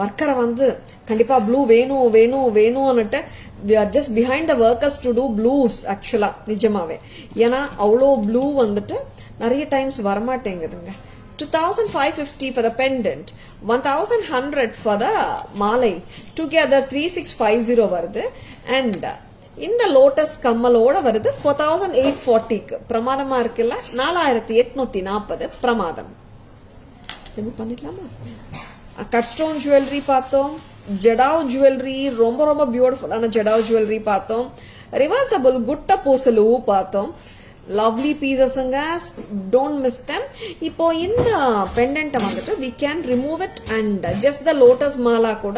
ஒர்க்கரை வந்து கண்டிப்பா ப்ளூ வேணும் வேணும் வேணும்னுட்டு we are just behind the workers to do blues actually நிஜமாவே. ஏன்னா அவ்வளோ ப்ளூ வந்துட்டு நிறைய times வரமாட்டேங்குதுங்க. 2550 for the pendant, 1100 for the மாலை. Together 3650 வருது. And இந்த லோட்டஸ் கம்மலோட வருது 4840க்கு. பிரமாதமா இருக்குல்ல? 4840 பிரமாதம். இது பண்ணிடலாமா? கட் ஸ்டோன் ஜுவல்லரி பார்த்தோம். ஜடாவ் ஜுவல்லரி ரொம்ப ரொம்ப பியூட்டிஃபுல்லான ஜடாவ் ஜுவல்லரி பார்த்தோம். ரிவர்சபிள் குட்ட பூசலு பார்த்தோம். லவ்லி பீசஸ்ங்க. Don't miss them. இப்போ இந்த பெண்டன்ட்டை வந்துட்டு we can remove it and just the lotus Mala கூட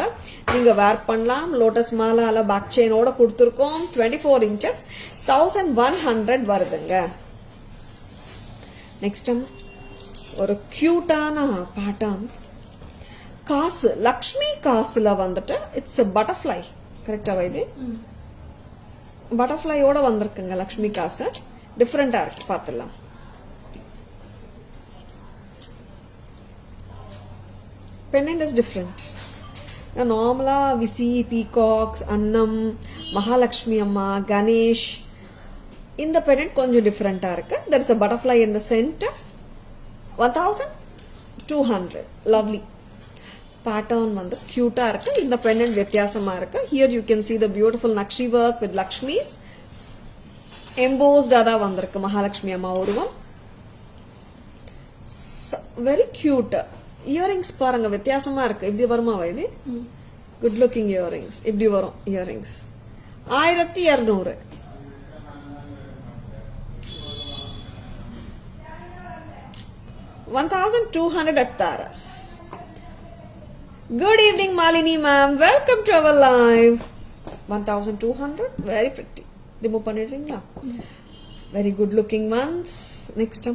நீங்க வேர் பண்ணலாம். லோட்டஸ் மாலால பேக் செயினோட கொடுத்துருக்கோம். 24 inches 1100 வருதுங்க. நெக்ஸ்ட் ஒரு கியூட்டான பேட்டர்ன். காசு லக்ஷ்மி காசுல வந்துட்டு இட்ஸ் பட்டர்ஃப்ளை. கரெக்டாவா? இது பட்டர்ஃப்ளையோட வந்திருக்குங்க லக்ஷ்மி காசு. டிஃப்ரெண்டா இருக்கு. பார்த்துடலாம். Pendant is different. நார்மலா we see peacocks, அன்னம், மகாலட்சுமி அம்மா, கணேஷ். இந்த பெண்டன்ட் கொஞ்சம் டிஃப்ரெண்டா இருக்கு. there is a butterfly in the center. 1200. lovely pattern வந்து கியூட்டா இருக்கு. இந்த பெண்டன்ட் வித்தியாசமா இருக்கு. here you can see the beautiful nakshi work with Lakshmis. எம்போஸ்டா தான் வந்திருக்கு மகாலட்சுமி அம்மா உருவம். Very cute. இயரிங்ஸ் பாருங்க வித்தியாசமா இருக்கு. இப்படி வருமா இது? Good looking earrings. இப்படி வரும் earrings. 1200. $1,200 at Taras. Good evening Malini ma'am. Welcome to our live. 1200. Very pretty. ரிமூவ் பண்ணிடுறீங்களா? Very good looking ones. Next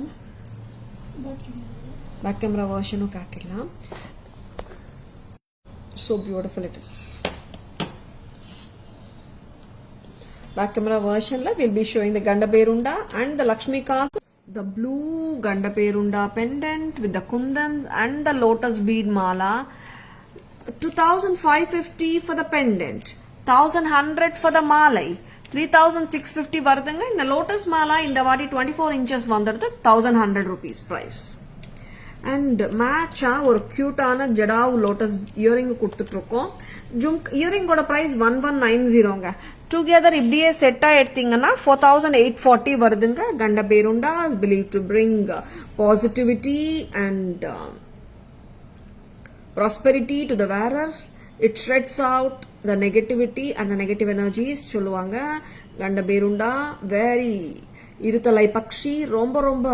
back camera வெர்ஷனும் காட்டிடலாம். So beautiful it is. Back camera வெர்ஷன்ல will be showing the Ganda Berunda and the Lakshmi காசு. The blue Ganda Berunda pendant with the kundans and the lotus bead mala. 2550 for the pendant, 1100 for the malai, 3650 வருதுங்க. இந்த lotus Mala இந்த வாட்டி 24 inches வந்துடுது. 1100 rupees price. And மேட்சா ஒரு கியூட்டான jadau lotus earring கொடுத்துட்ருக்கோம். இயரிங்கோட ப்ரைஸ் 1190ங்க. டுகெதர் இப்படியே செட்டாக எடுத்தீங்கன்னா 4840 வருதுங்க. கண்ட Berunda believe to bring positivity and prosperity to the wearer. It shreds out the negativity and the negative energies சொல்லுவாங்க. கண்ட பேருண்டா வெரி இருத்தலை பக்ஷி ரொம்ப ரொம்ப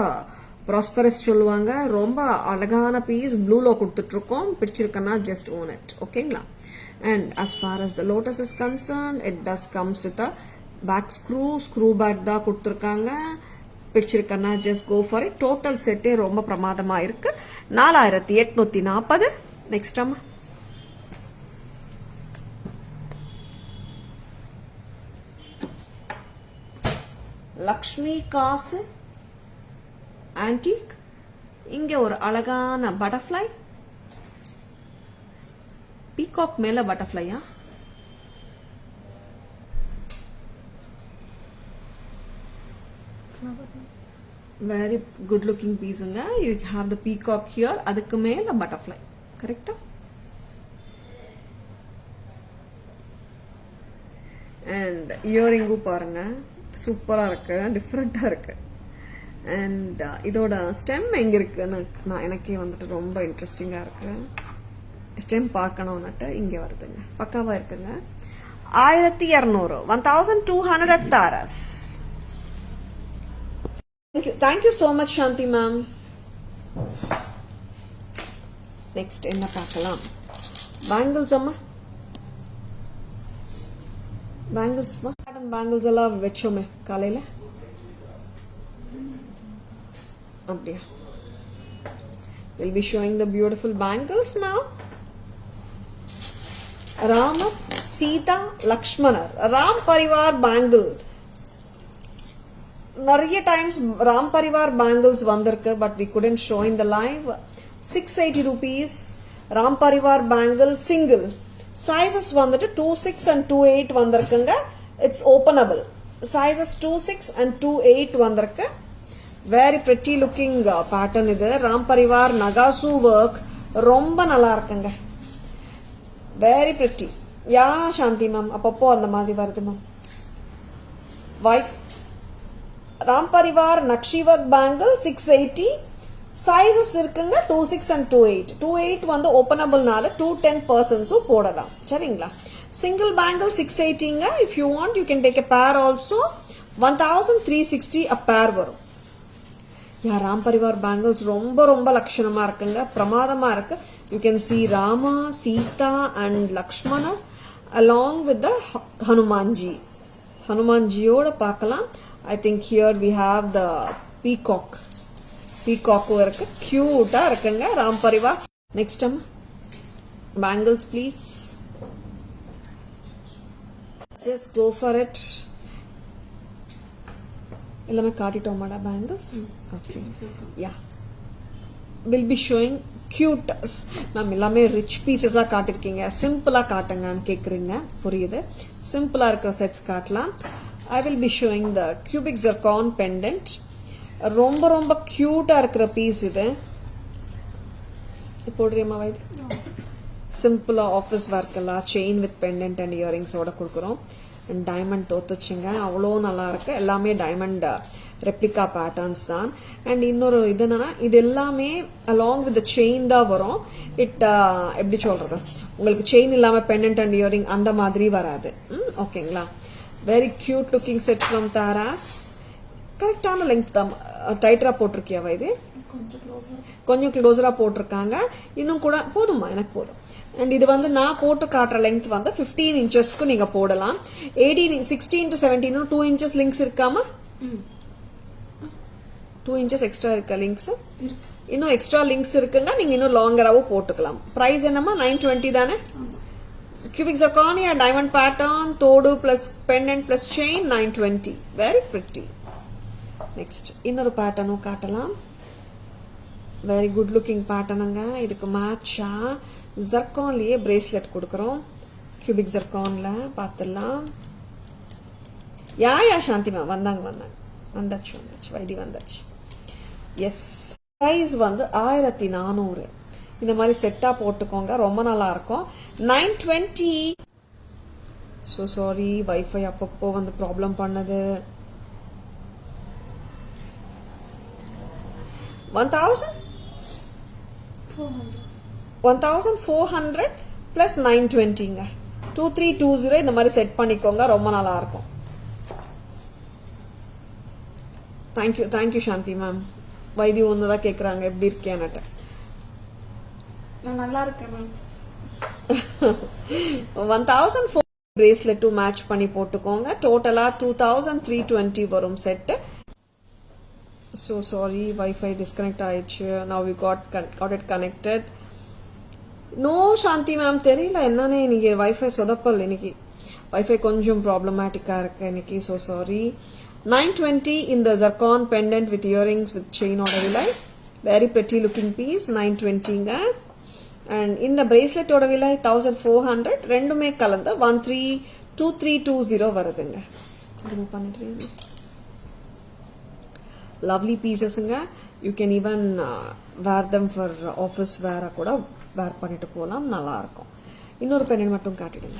ப்ராஸ்பரஸ் சொல்லுவாங்க. ரொம்ப அழகான பீஸ் ப்ளூல கொடுத்துட்டு இருக்கோம். பிடிச்சிருக்கனா just own it. ஓகேங்களா? And as far as the lotus is concerned, it does comes with a back screw back தான் கொடுத்துருக்காங்க. பிடிச்சிருக்கனா just go for it. Total செட்டே ரொம்ப பிரமாதமா இருக்கு. 4840. நெக்ஸ்ட் அம்மா லக்ஷ்மி காசு ஆன்டிக். இங்க ஒரு அழகான பட்டர்ஃப்ளை, பீகாக் மேல பட்டர்ஃப்ளையா, வெரி குட் லுக்கிங் பீஸுங்க. You have the peacock here, அதுக்கு மேல பட்டர்ஃப்ளை. கரெக்டா? அண்ட் இயரிங்கும் பாருங்க சூப்பரா இருக்கு, டிஃப்ரெண்டா இருக்கு. அண்ட் இதோட ஸ்டெம் எங்க இருக்குன்னு நான் எனக்கே வந்துட்டு ரொம்ப இன்ட்ரெஸ்டிங்கா இருக்கு. ஸ்டெம் பார்க்கணும்னுட்டு இங்க வருதுங்க, பக்காவா இருக்குங்க. 1200 1200 at Taras. Thank you so much Shanti ma'am. Next என்ன பார்க்கலாம்? பேங்கிள்ஸ் அம்மா, பேங்கிள்ஸ் பேங்கிள்ஸ் எல்லாம் வச்சோமே காலையில, அப்படியா? We'll be showing the beautiful bangles now. Rama, Sita, Lakshmana, Ram Parivar bangle. நிறைய டைம்ஸ் ராம் பரிவார் பேங்கிள்ஸ் வந்திருக்கு, but we couldn't show in the live. 680 rupees Ram Parivar bangle single. Sizes வந்துட்டு 26 and 28 வந்திருக்குங்க. It's openable. சைஸஸ் 26 and 28 வந்திருக்கு. Very pretty looking pattern இது. Ram Parivar நகாசு work ரொம்ப நல்லா இருக்குங்க. Very pretty. Yeah சாந்தி ma'am, அப்பப்போ அந்த மாதிரி வருது மேம். வைஃப் ராம் பரிவார் நக்ஷி ஒர்க் பேங்கிள் 680. சைஸஸ் இருக்குங்க 26 and 28. 28 வந்து ஓபனபிள்னால 210% போடலாம். சரிங்களா? சிங்கிள் பேங்கிள் 680ங்க. If you want you can take a pair also. 1360 a பேர் வரும். யா ராம் பரிவார் பேங்கிள்ஸ் ரொம்ப ரொம்ப லட்சணமா இருக்குங்க, பிரமாதமா இருக்கு. You can see Rama, Sita and Lakshmana along with the Hanumanji. ஹனுமான்ஜியோட பார்க்கலாம். I think here we have the peacock. Peacock இருக்கு, கியூட்டா இருக்குங்க Ram Parivar. Next bangles please. Just go for it. எல்லாமே காட்டிட்டோமாடா பேங்கிள்ஸ்? Okay, yeah will be showing cute. Ma'am எல்லாமே ரிச் பீசஸாக காட்டிருக்கீங்க, சிம்பிளாக காட்டுங்கன்னு கேட்குறீங்க, புரியுது. சிம்பிளாக இருக்கிற செட்ஸ் காட்டலாம். I will be showing the cubic zircon pendant. ரொம்ப ரொம்ப கியூட்டா இருக்கிற பீஸ் இது. போடுறியம்மா வைது? சிம்பிளா ஆஃபீஸ் ஒர்க்கெல்லாம் செயின் வித் பெண்டன்ட் அண்ட் இயரிங்ஸோட கொடுக்குறோம். அண்ட் டைமண்ட் தோத்துச்சுங்க, அவ்வளோ நல்லா இருக்கு. எல்லாமே டைமண்ட் ரெப்ளிகா பேட்டர்ன்ஸ் தான். அண்ட் இன்னொரு இது என்னன்னா, இது எல்லாமே அலாங் வித் செயின் தான் வரும். எப்படி சொல்றது, உங்களுக்கு செயின் இல்லாம பெண்டன்ட் அண்ட் இயரிங் அந்த மாதிரி வராது. ஓகேங்களா? Very cute looking set from Tara's. கரெக்டான லெங்க் தான். டைட்டரா போட்டிருக்கியாவா? இது கொஞ்சம் க்ளோஸரா போட்டிருக்காங்க. இன்னும் கூட போதுமா? எனக்கு போதும். அண்ட் இது வந்து நான் போட்டு காட்டுற லெங்க் வந்து 15 inchesக்கு நீங்க போடலாம். 16 to 17 2 inches லிங்க்ஸ் இருக்காமா? 2 inches எக்ஸ்ட்ரா இருக்கா லிங்க்ஸ்? இன்னும் எக்ஸ்ட்ரா லிங்க்ஸ் இருக்குங்க, நீங்க இன்னும் லாங்கராவும் போட்டுக்கலாம். பிரைஸ் என்னமா? 920 தானே? Cubic zirconia diamond pattern, thodu plus pendant plus chain 920. Very pretty. Next இன்னொரு பேட்டர்னும் காட்டலாம். வெரி குட் லுக்கிங் பேட்டர்னுங்க. இதுக்கு மேட்சா ஜர்கான்லயே பிரேஸ்லெட் கொடுக்குறோம். கியூபிக் ஜர்கான்ல பார்த்துடலாம். யா சாந்தி மேம் வந்தாச்சு வைதி வந்தாச்சு. எஸ் ப்ரைஸ் வந்து 1400. இந்த மாதிரி செட்டா போட்டுக்கோங்க, ரொம்ப நல்லா இருக்கும். 920. ஸோ சாரி, வைஃபை அப்பப்போ வந்து ப்ராப்ளம் பண்ணுது. 1400 பிளஸ் 920ங்க, 2320. இந்த மாதிரி செட் பண்ணிக்கோங்க, ரொம்ப நல்லா இருக்கும். தேங்க்யூ சாந்தி மேம். வைத்தி ஒன்னுதான் கேக்குறாங்க, எப்படி இருக்கேன்னுட்டு. நான் நல்லா இருக்கேன் மேம். 1400 பிரேஸ்லெட் மேட்ச் பண்ணி போட்டுக்கோங்க. டோட்டலா 2320 வரும் set. So sorry, Wi-Fi disconnect ஆயிடுச்சு. Now we got it connected. No Shanti ma'am, தெரியல என்னன்னு இன்னைக்கு வைஃபை சொதப்பல். இன்னைக்கு வைஃபை கொஞ்சம் ப்ராப்ளமேட்டிக்கா இருக்கு இன்னைக்கு. So sorry. 920 இந்த zircon pendant with earrings with chain ஓட விலை. Very pretty looking piece. 920ங்க. And இந்த bracelet ஓட விலை 1400. ரெண்டுமே கலந்து 2320 வருதுங்க. ரிமூவ் பண்ணிடுறீங்க. Lovely pieces-ங்க. You can even wear them for office wear கூட wear பண்ணிட்டு போலாம், நல்லா இருக்கும். இன்னொரு பெண்டன்ட் மட்டும் காட்டிடுங்க.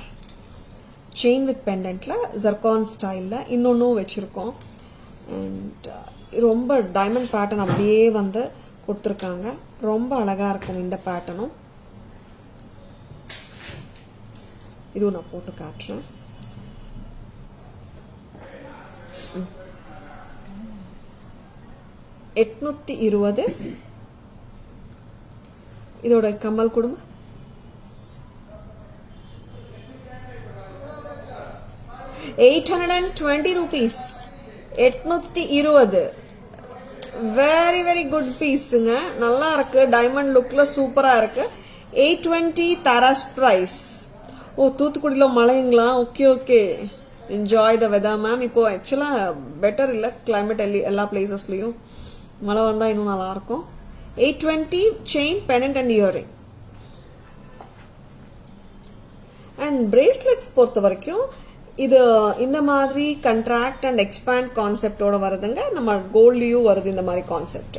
செயின் வித் பெண்டன்ட்ல ஜர்கான் ஸ்டைல்ல இன்னொன்னும் வச்சிருக்கோம். அண்ட் ரொம்ப டைமண்ட் பேட்டர்ன் அப்படியே வந்து கொடுத்துருக்காங்க. ரொம்ப அழகா இருக்கும் இந்த பேட்டர்னும். இதுவும் நான் போட்டு காட்டுறேன். $820. இதோட கம்மல் கொடுங்க. ₹820. 820. வெரி வெரி குட் பீஸுங்க, நல்லா இருக்கு. டைமண்ட் லுக்ல சூப்பரா இருக்கு. 820 தாராஸ் பிரைஸ். ஓ, தூத்துக்குடியில மழைங்களா? Okay okay, enjoy the weather ma'am. இப்போ ஆக்சுவலா பெட்டர் இல்ல கிளைமேட் எல்லா பிளேசஸ்லயும். மழை வந்தா இன்னும் நல்லா இருக்கும். 820 chain pendant and earring. And bracelets பொறுத்த வரைக்கும் இது இந்த மாதிரி கண்ட்ராக்ட் அண்ட் எக்ஸ்பேண்ட் கான்செப்டோட வருதுங்க. நம்ம கோல்ட்லயும் வருது இந்த மாதிரி கான்செப்ட்.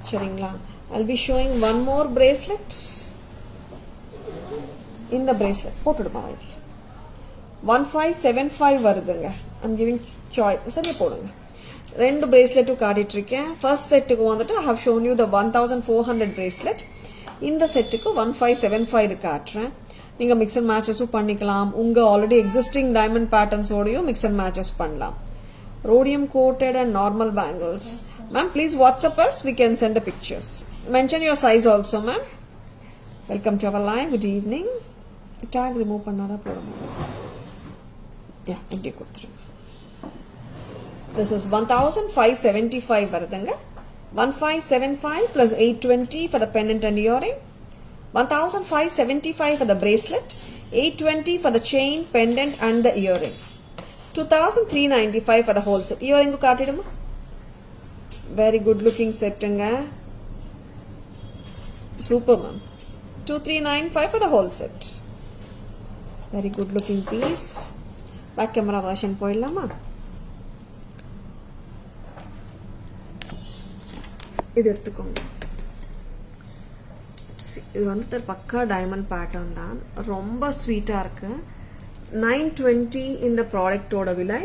சரிங்களா? I'll be showing one more bracelet. இந்த bracelet போட்டுடுமா இது 1575 வருதுங்க. I'm giving choice. சரியா போடுங்க. ரெண்டு பிரேஸ்லெட்டும் காட்டிட்டு இருக்கேன். ஃபர்ஸ்ட் செட்டுக்கு வந்துட்டு I have shown you the 1400 bracelet. இந்த செட்டுக்கு 1575 காட்டுறேன். நீங்க மிக்ஸ் அண்ட் மேட்சஸும் பண்ணிக்கலாம். உங்க ஆல்ரெடி எக்ஸிஸ்டிங் டைமண்ட் பேட்டர்ன்ஸோடையும் மிக்ஸ் அண்ட் மேட்சஸ் பண்ணலாம். Rhodium coated and normal bangles. Ma'am, please WhatsApp us. We can send the pictures. Mention your size also, ma'am. Welcome to our live. Good evening. Tag remove பண்ணாதா போடுங்க. Yeah, இப்படி கொடுத்துருங்க. This is 1575 வருதுங்க. 1575 plus 820 for the pendant and earring. 1575 for the bracelet. 820 for the chain, pendant and the earring. 2395 for the whole set. Earring காட்டிடுமா? Very good looking setங்க. Super ma'am. 2395 for the whole set. Very good looking piece. Back camera version போயிடலாமா? இது எடுத்துக்கோங்க. இது வந்து பக்கா diamond pattern தான், ரொம்ப ஸ்வீட்டா இருக்கு. 920 இந்த ப்ராடக்டோட விலை.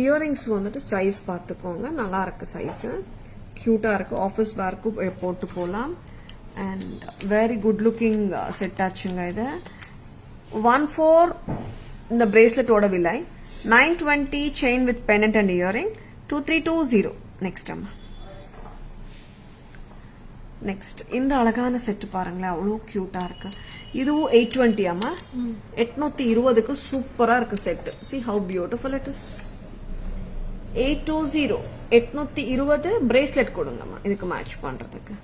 இயரிங்ஸ் வந்துட்டு சைஸ் பார்த்துக்கோங்க, நல்லா இருக்கு சைஸ், கியூட்டா இருக்கு. ஆஃபீஸ் வேர்க்கு போட்டு போகலாம். And very good looking set ஆச்சுங்க. இது 14 இந்த பிரேஸ்லெட்டோட விலை. 920 chain with pendant and earring. 2320. Next அம்மா, நெக்ஸ்ட் இந்த அழகான செட்டு பாருங்களேன், அவ்வளோ கியூட்டா இருக்கு. இதுவும் 820 அம்மா. 820க்கு சூப்பரா இருக்கு set. See how beautiful it is. 820 820 bracelet கொடுங்கம்மா இதுக்கு மேட்ச் பண்றதுக்கு.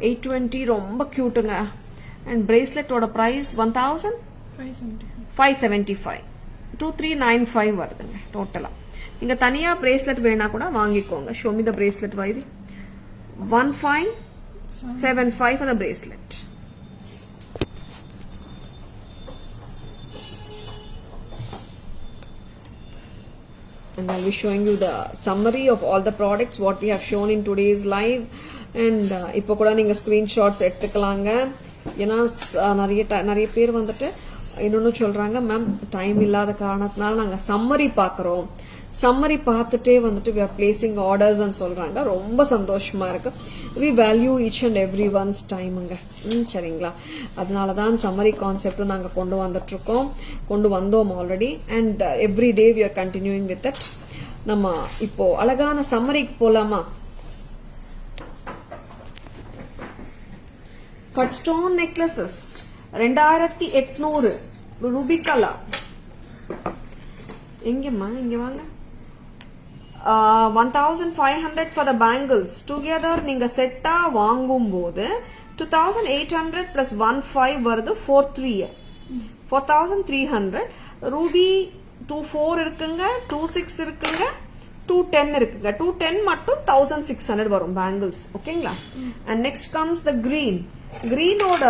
820 ரொம்ப கியூட்டுங்க. And பிரேஸ்லெட்டோட price 1575. 2395 வருதுங்க டோட்டலா. நீங்க தனியா பிரேஸ்லெட் வேணா கூட வாங்கிக்கோங்க. Show me the bracelet why this. 1575 for the bracelet. and I'll be showing you the summary of all the products what we have shown in today's live. And இப்போ கூட நீங்கள் ஸ்க்ரீன்ஷாட்ஸ் எடுத்துக்கலாங்க. ஏன்னா நிறைய பேர் வந்துட்டு இன்னொன்று சொல்கிறாங்க, மேம் டைம் இல்லாத காரணத்தினால நாங்கள் சம்மரி பார்க்குறோம், சம்மரி பார்த்துட்டே வந்துட்டு we are placing orders ன்னு சொல்கிறாங்க. ரொம்ப சந்தோஷமாக இருக்குது. we value each and every one's டைமுங்க. சரிங்களா? அதனால தான் சம்மரி கான்செப்டும் நாங்கள் கொண்டு வந்தோம் already. And every day we are continuing with it. நம்ம இப்போ அழகான சம்மரிக்கு போகலாமா? Cut stone necklaces 2800 Ruby colour. எங்கம்மா இங்க வாங்க. 1500 for the bangles. Together நீங்க செட்டா வாங்கும் போது 2800 plus 15 வருது 4300. ரூபி 24 இருக்குங்க, 26 இருக்குங்க, 210 இருக்குங்க. 210 மட்டும் 1600 வரும் பேங்கிள்ஸ். ஓகேங்களா? And next comes the green. கிரீனோட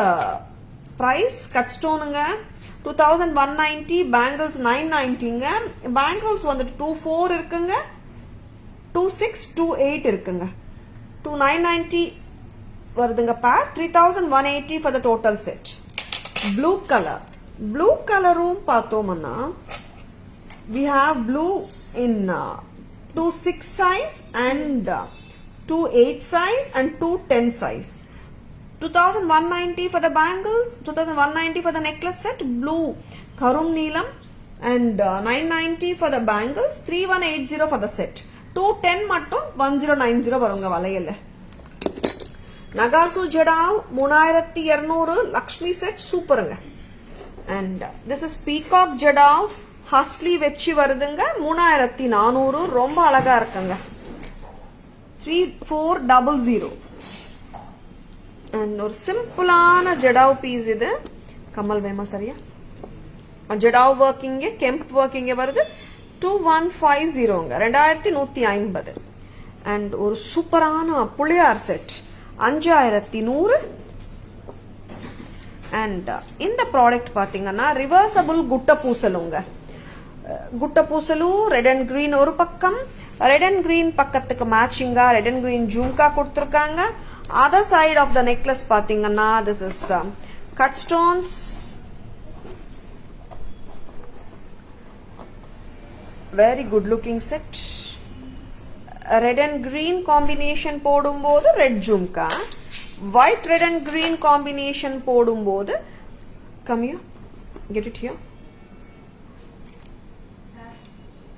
பிரைஸ் கட் ஸ்டோனுங்க 2190, பேங்கிள்ஸ் 990ங்க. பேங்கிள்ஸ் வந்துட்டு 24 இருக்குங்க, 26, 28 இருக்குங்க. 2990 வருதுங்க பேர். 3180 for the total set. Blue colour. Blue கலரும் பார்த்தோம்னா we have blue in 26 size and 28 size and 210 size. 2190 for the bangles, 2190 for the necklace set, blue karum neelam, and 990 for the bangles, 3180 for the set. 210 மட்டும் 1090 வருங்க வளையல்ல. நகாசு jadau 3200 Lakshmi set சூப்பருங்க. And this is peacock jadau hasli வெச்சி வருதுங்க 3400, ரொம்ப அழகா இருக்குங்க. 3400. அண்ட் ஒரு சிம்பிளான ஜடாவ் பீஸ் இது. கமல் வேமா சரியா? ஜடாவ் ஒர்க்கிங்க கெம்ப் ஒர்க்கிங்க வருது 2150ங்க 2150. அண்ட் ஒரு சூப்பரான புளியார் செட் 5100. அண்ட் இந்த ப்ராடக்ட் பாத்தீங்கன்னா ரிவர்சபிள் குட்ட பூசலுங்க. குட்ட பூசலு ரெட் அண்ட் கிரீன் ஒரு பக்கம், ரெட் அண்ட் கிரீன் பக்கத்துக்கு மேட்சிங்கா ரெட் அண்ட் கிரீன் ஜூம்கா கொடுத்துருக்காங்க. Other side of the necklace பாத்தீங்கன்னா this is cut stones. Very good looking set. Red and green combination போடும்போது red jhumka, white red and green combination போடும்போது கம்மியா get it here.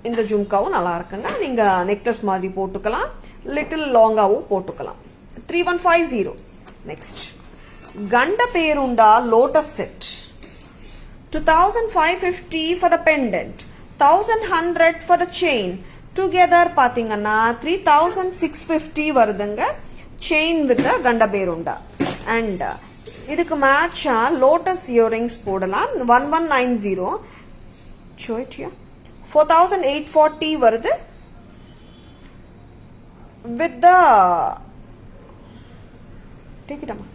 இந்த ஜும்காவும் நல்லா இருக்குங்க. நீங்க நெக்லஸ் மாதிரி போட்டுக்கலாம், லிட்டில் லாங்காவும் போட்டுக்கலாம். 3150. நெக்ஸ்ட் கண்ட Berunda lotus set 2550 for the pendant, 1100 for the chain. Together பாத்தீங்கன்னா 3650 வருதுங்க செயின் வித் கண்ட பேருண்டா. அண்ட் இதுக்கு மேட்சா லோட்டஸ் இயரிங்ஸ் போடலாம் 1190. show it here. 4840 வருது with the take it amma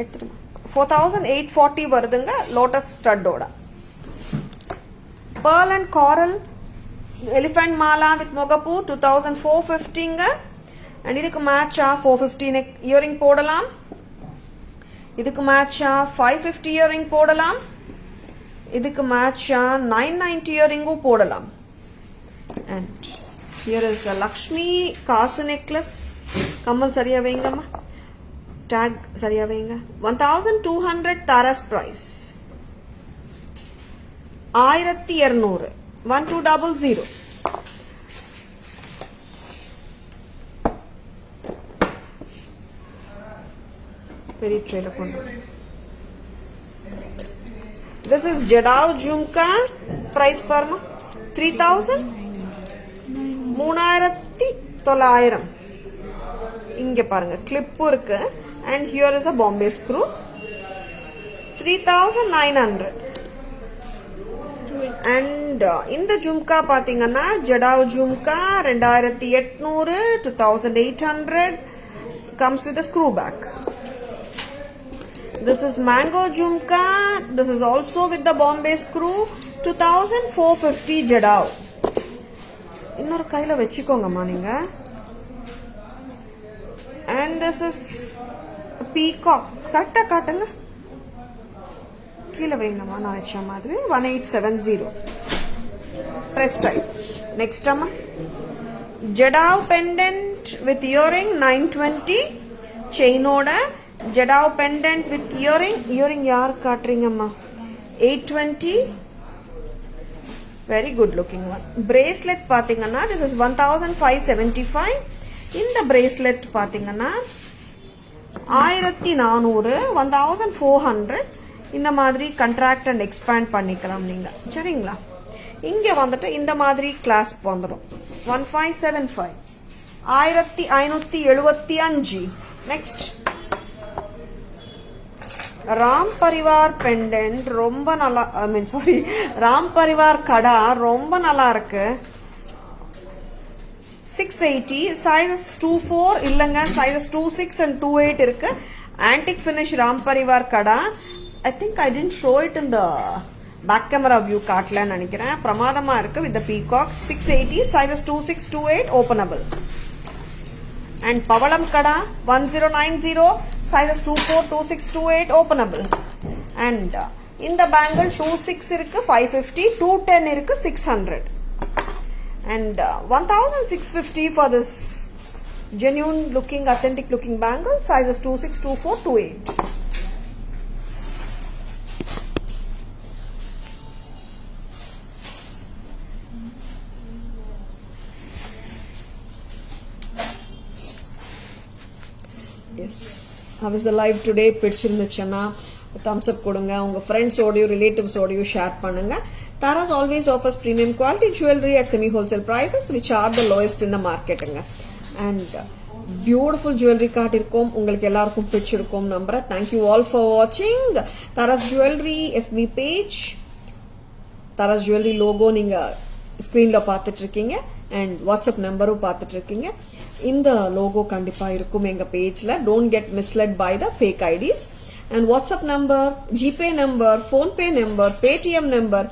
எடுத்துடுமா 4840 வருதுங்க லோட்டஸ் ஸ்டட்டோட. pearl and coral elephant mala with mogapu 2450ங்க. அண்ட் இதுக்கு மேட்சா 450 நெக் இயரிங் போடலாம். இதுக்கு மேட்சா 550 இயரிங் போடலாம். இதுக்கு மேட்சா 990 இயரிங்கும் போடலாம். அண்ட் ஹியர் இஸ் லக்ஷ்மி காசு நெக்லஸ். கம்மல் சரியா வைங்கம்மா, டேக் சரியா வைங்க. 1200 தாராஸ் பிரைஸ் 1200 1200. பெரிய ட்ரேல கொண்டு. This is Jadao Jhumka. Price parma 3000 3900. இங்க பாருங்க கிளிப் இருக்கு. And here is a Bombay screw 3900. And இந்த ஜும்கா பாத்தீங்கன்னா Jadao Jhumka 2800 2800 comes with a screw back. This is mango jhumka. This is also with the Bombay screw 2450 Jadao. இன்னொரு கையில் வச்சுக்கோங்கம்மா நீங்கள். And this is peacock. கரெக்டாக காட்டுங்க, கீழே வைங்கம்மா, நான் வச்ச மாதிரி. 1870 ப்ரெஸ் டைப். நெக்ஸ்ட் அம்மா ஜடாவ் பெண்டன்ட் வித் இயரிங் 920 செயினோட ஜடாவ் பெண்டன்ட் வித் இயரிங் யார் காட்டுறீங்கம்மா? 820. Very good looking one. Bracelet பார்த்தீங்கன்னா திஸ் இஸ் 1575. இந்த பிரேஸ்லெட் பார்த்தீங்கன்னா 1400, 1400. இந்த மாதிரி கண்ட்ராக்ட் அண்ட் எக்ஸ்பேண்ட் பண்ணிக்கலாம் நீங்கள், சரிங்களா? இங்கே வந்துட்டு இந்த மாதிரி கிளாஸ்ப் வந்துடும் 1575, 1575. நெக்ஸ்ட் ராம் பரிவார் பெண்டன்ட் ரொம்ப நல்லா, ராம் பரிவார் கடா ரொம்ப நல்லா இருக்கு. 680, சைஸஸ் 24 இல்லைங்க, சைஸஸ் 26 and 28 இருக்கு. Antique finish Ram Parivar kara. I think I didn't show it in the back camera view காட்டலன்னு நினைக்கிறேன். பிரமாதமா இருக்கு with the peacock. 680, sizes 26, 28, openable. And பவளம் கடா 1090, sizes 24, 26, 28, openable. And இந்த பேங்கிள் 26 இருக்கு 550, 210 இருக்கு 600. And 1650 for this genuine looking, authentic looking bangle, sizes 26, 24, 28. Yes, how is the live today? பிடிச்சிருந்துச்சுன்னா thumbs up கொடுங்க, உங்க friends ஓடியோ relatives ஓடியோ ஷேர் பண்ணுங்க. Taras always offers premium quality jewelry at semi wholesale prices which are the lowest in the market. And beautiful jewelry காட்டிருக்கோம், உங்களுக்கு எல்லாருக்கும் பிடிச்சிருக்கும் நம்புறேன். Thank you all for watching. Taras Jewelry FB page, Taras Jewelry logo நீங்க ஸ்கிரீன்ல பார்த்துட்டு இருக்கீங்க, and WhatsApp நம்பரும் பார்த்துட்டு இருக்கீங்க. இந்த லோகோ கண்டிப்பா இருக்கும் எங்க பேஜ்ல. Don't get misled by the fake IDs. And WhatsApp number, GPay number, PhonePe number, Paytm number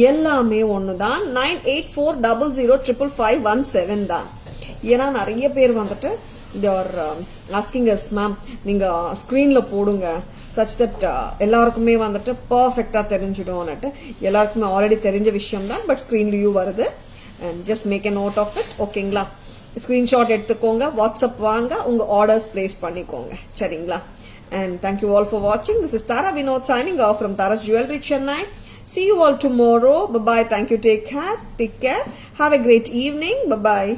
எல்லாமே ஒண்ணுதான். 9840055517 தான். ஏன்னா நிறைய பேர் வந்துட்டு ஆஸ்கிங் அஸ் மேம் நீங்க ஸ்கிரீன்ல போடுங்க such that எல்லாருக்குமே வந்துட்டு பர்ஃபெக்டா தெரிஞ்சிடும்னுட்டு. எல்லாருக்குமே ஆல்ரெடி தெரிஞ்ச விஷயம் தான், பட் ஸ்கிரீன்லயும் வருது. And just make a note of it, ஓகேங்களா? ஸ்கிரீன்ஷாட் எடுத்துக்கோங்க, வாட்ஸ்அப் வாங்க, உங்க ஆர்டர்ஸ் பிளேஸ் பண்ணிக்கோங்க, சரிங்களா? And thank you all for watching. This is Tara Vinod signing off from Taras Jewelry, Chennai. See you all tomorrow. Bye bye. Thank you. Take care. Have a great evening. Bye bye.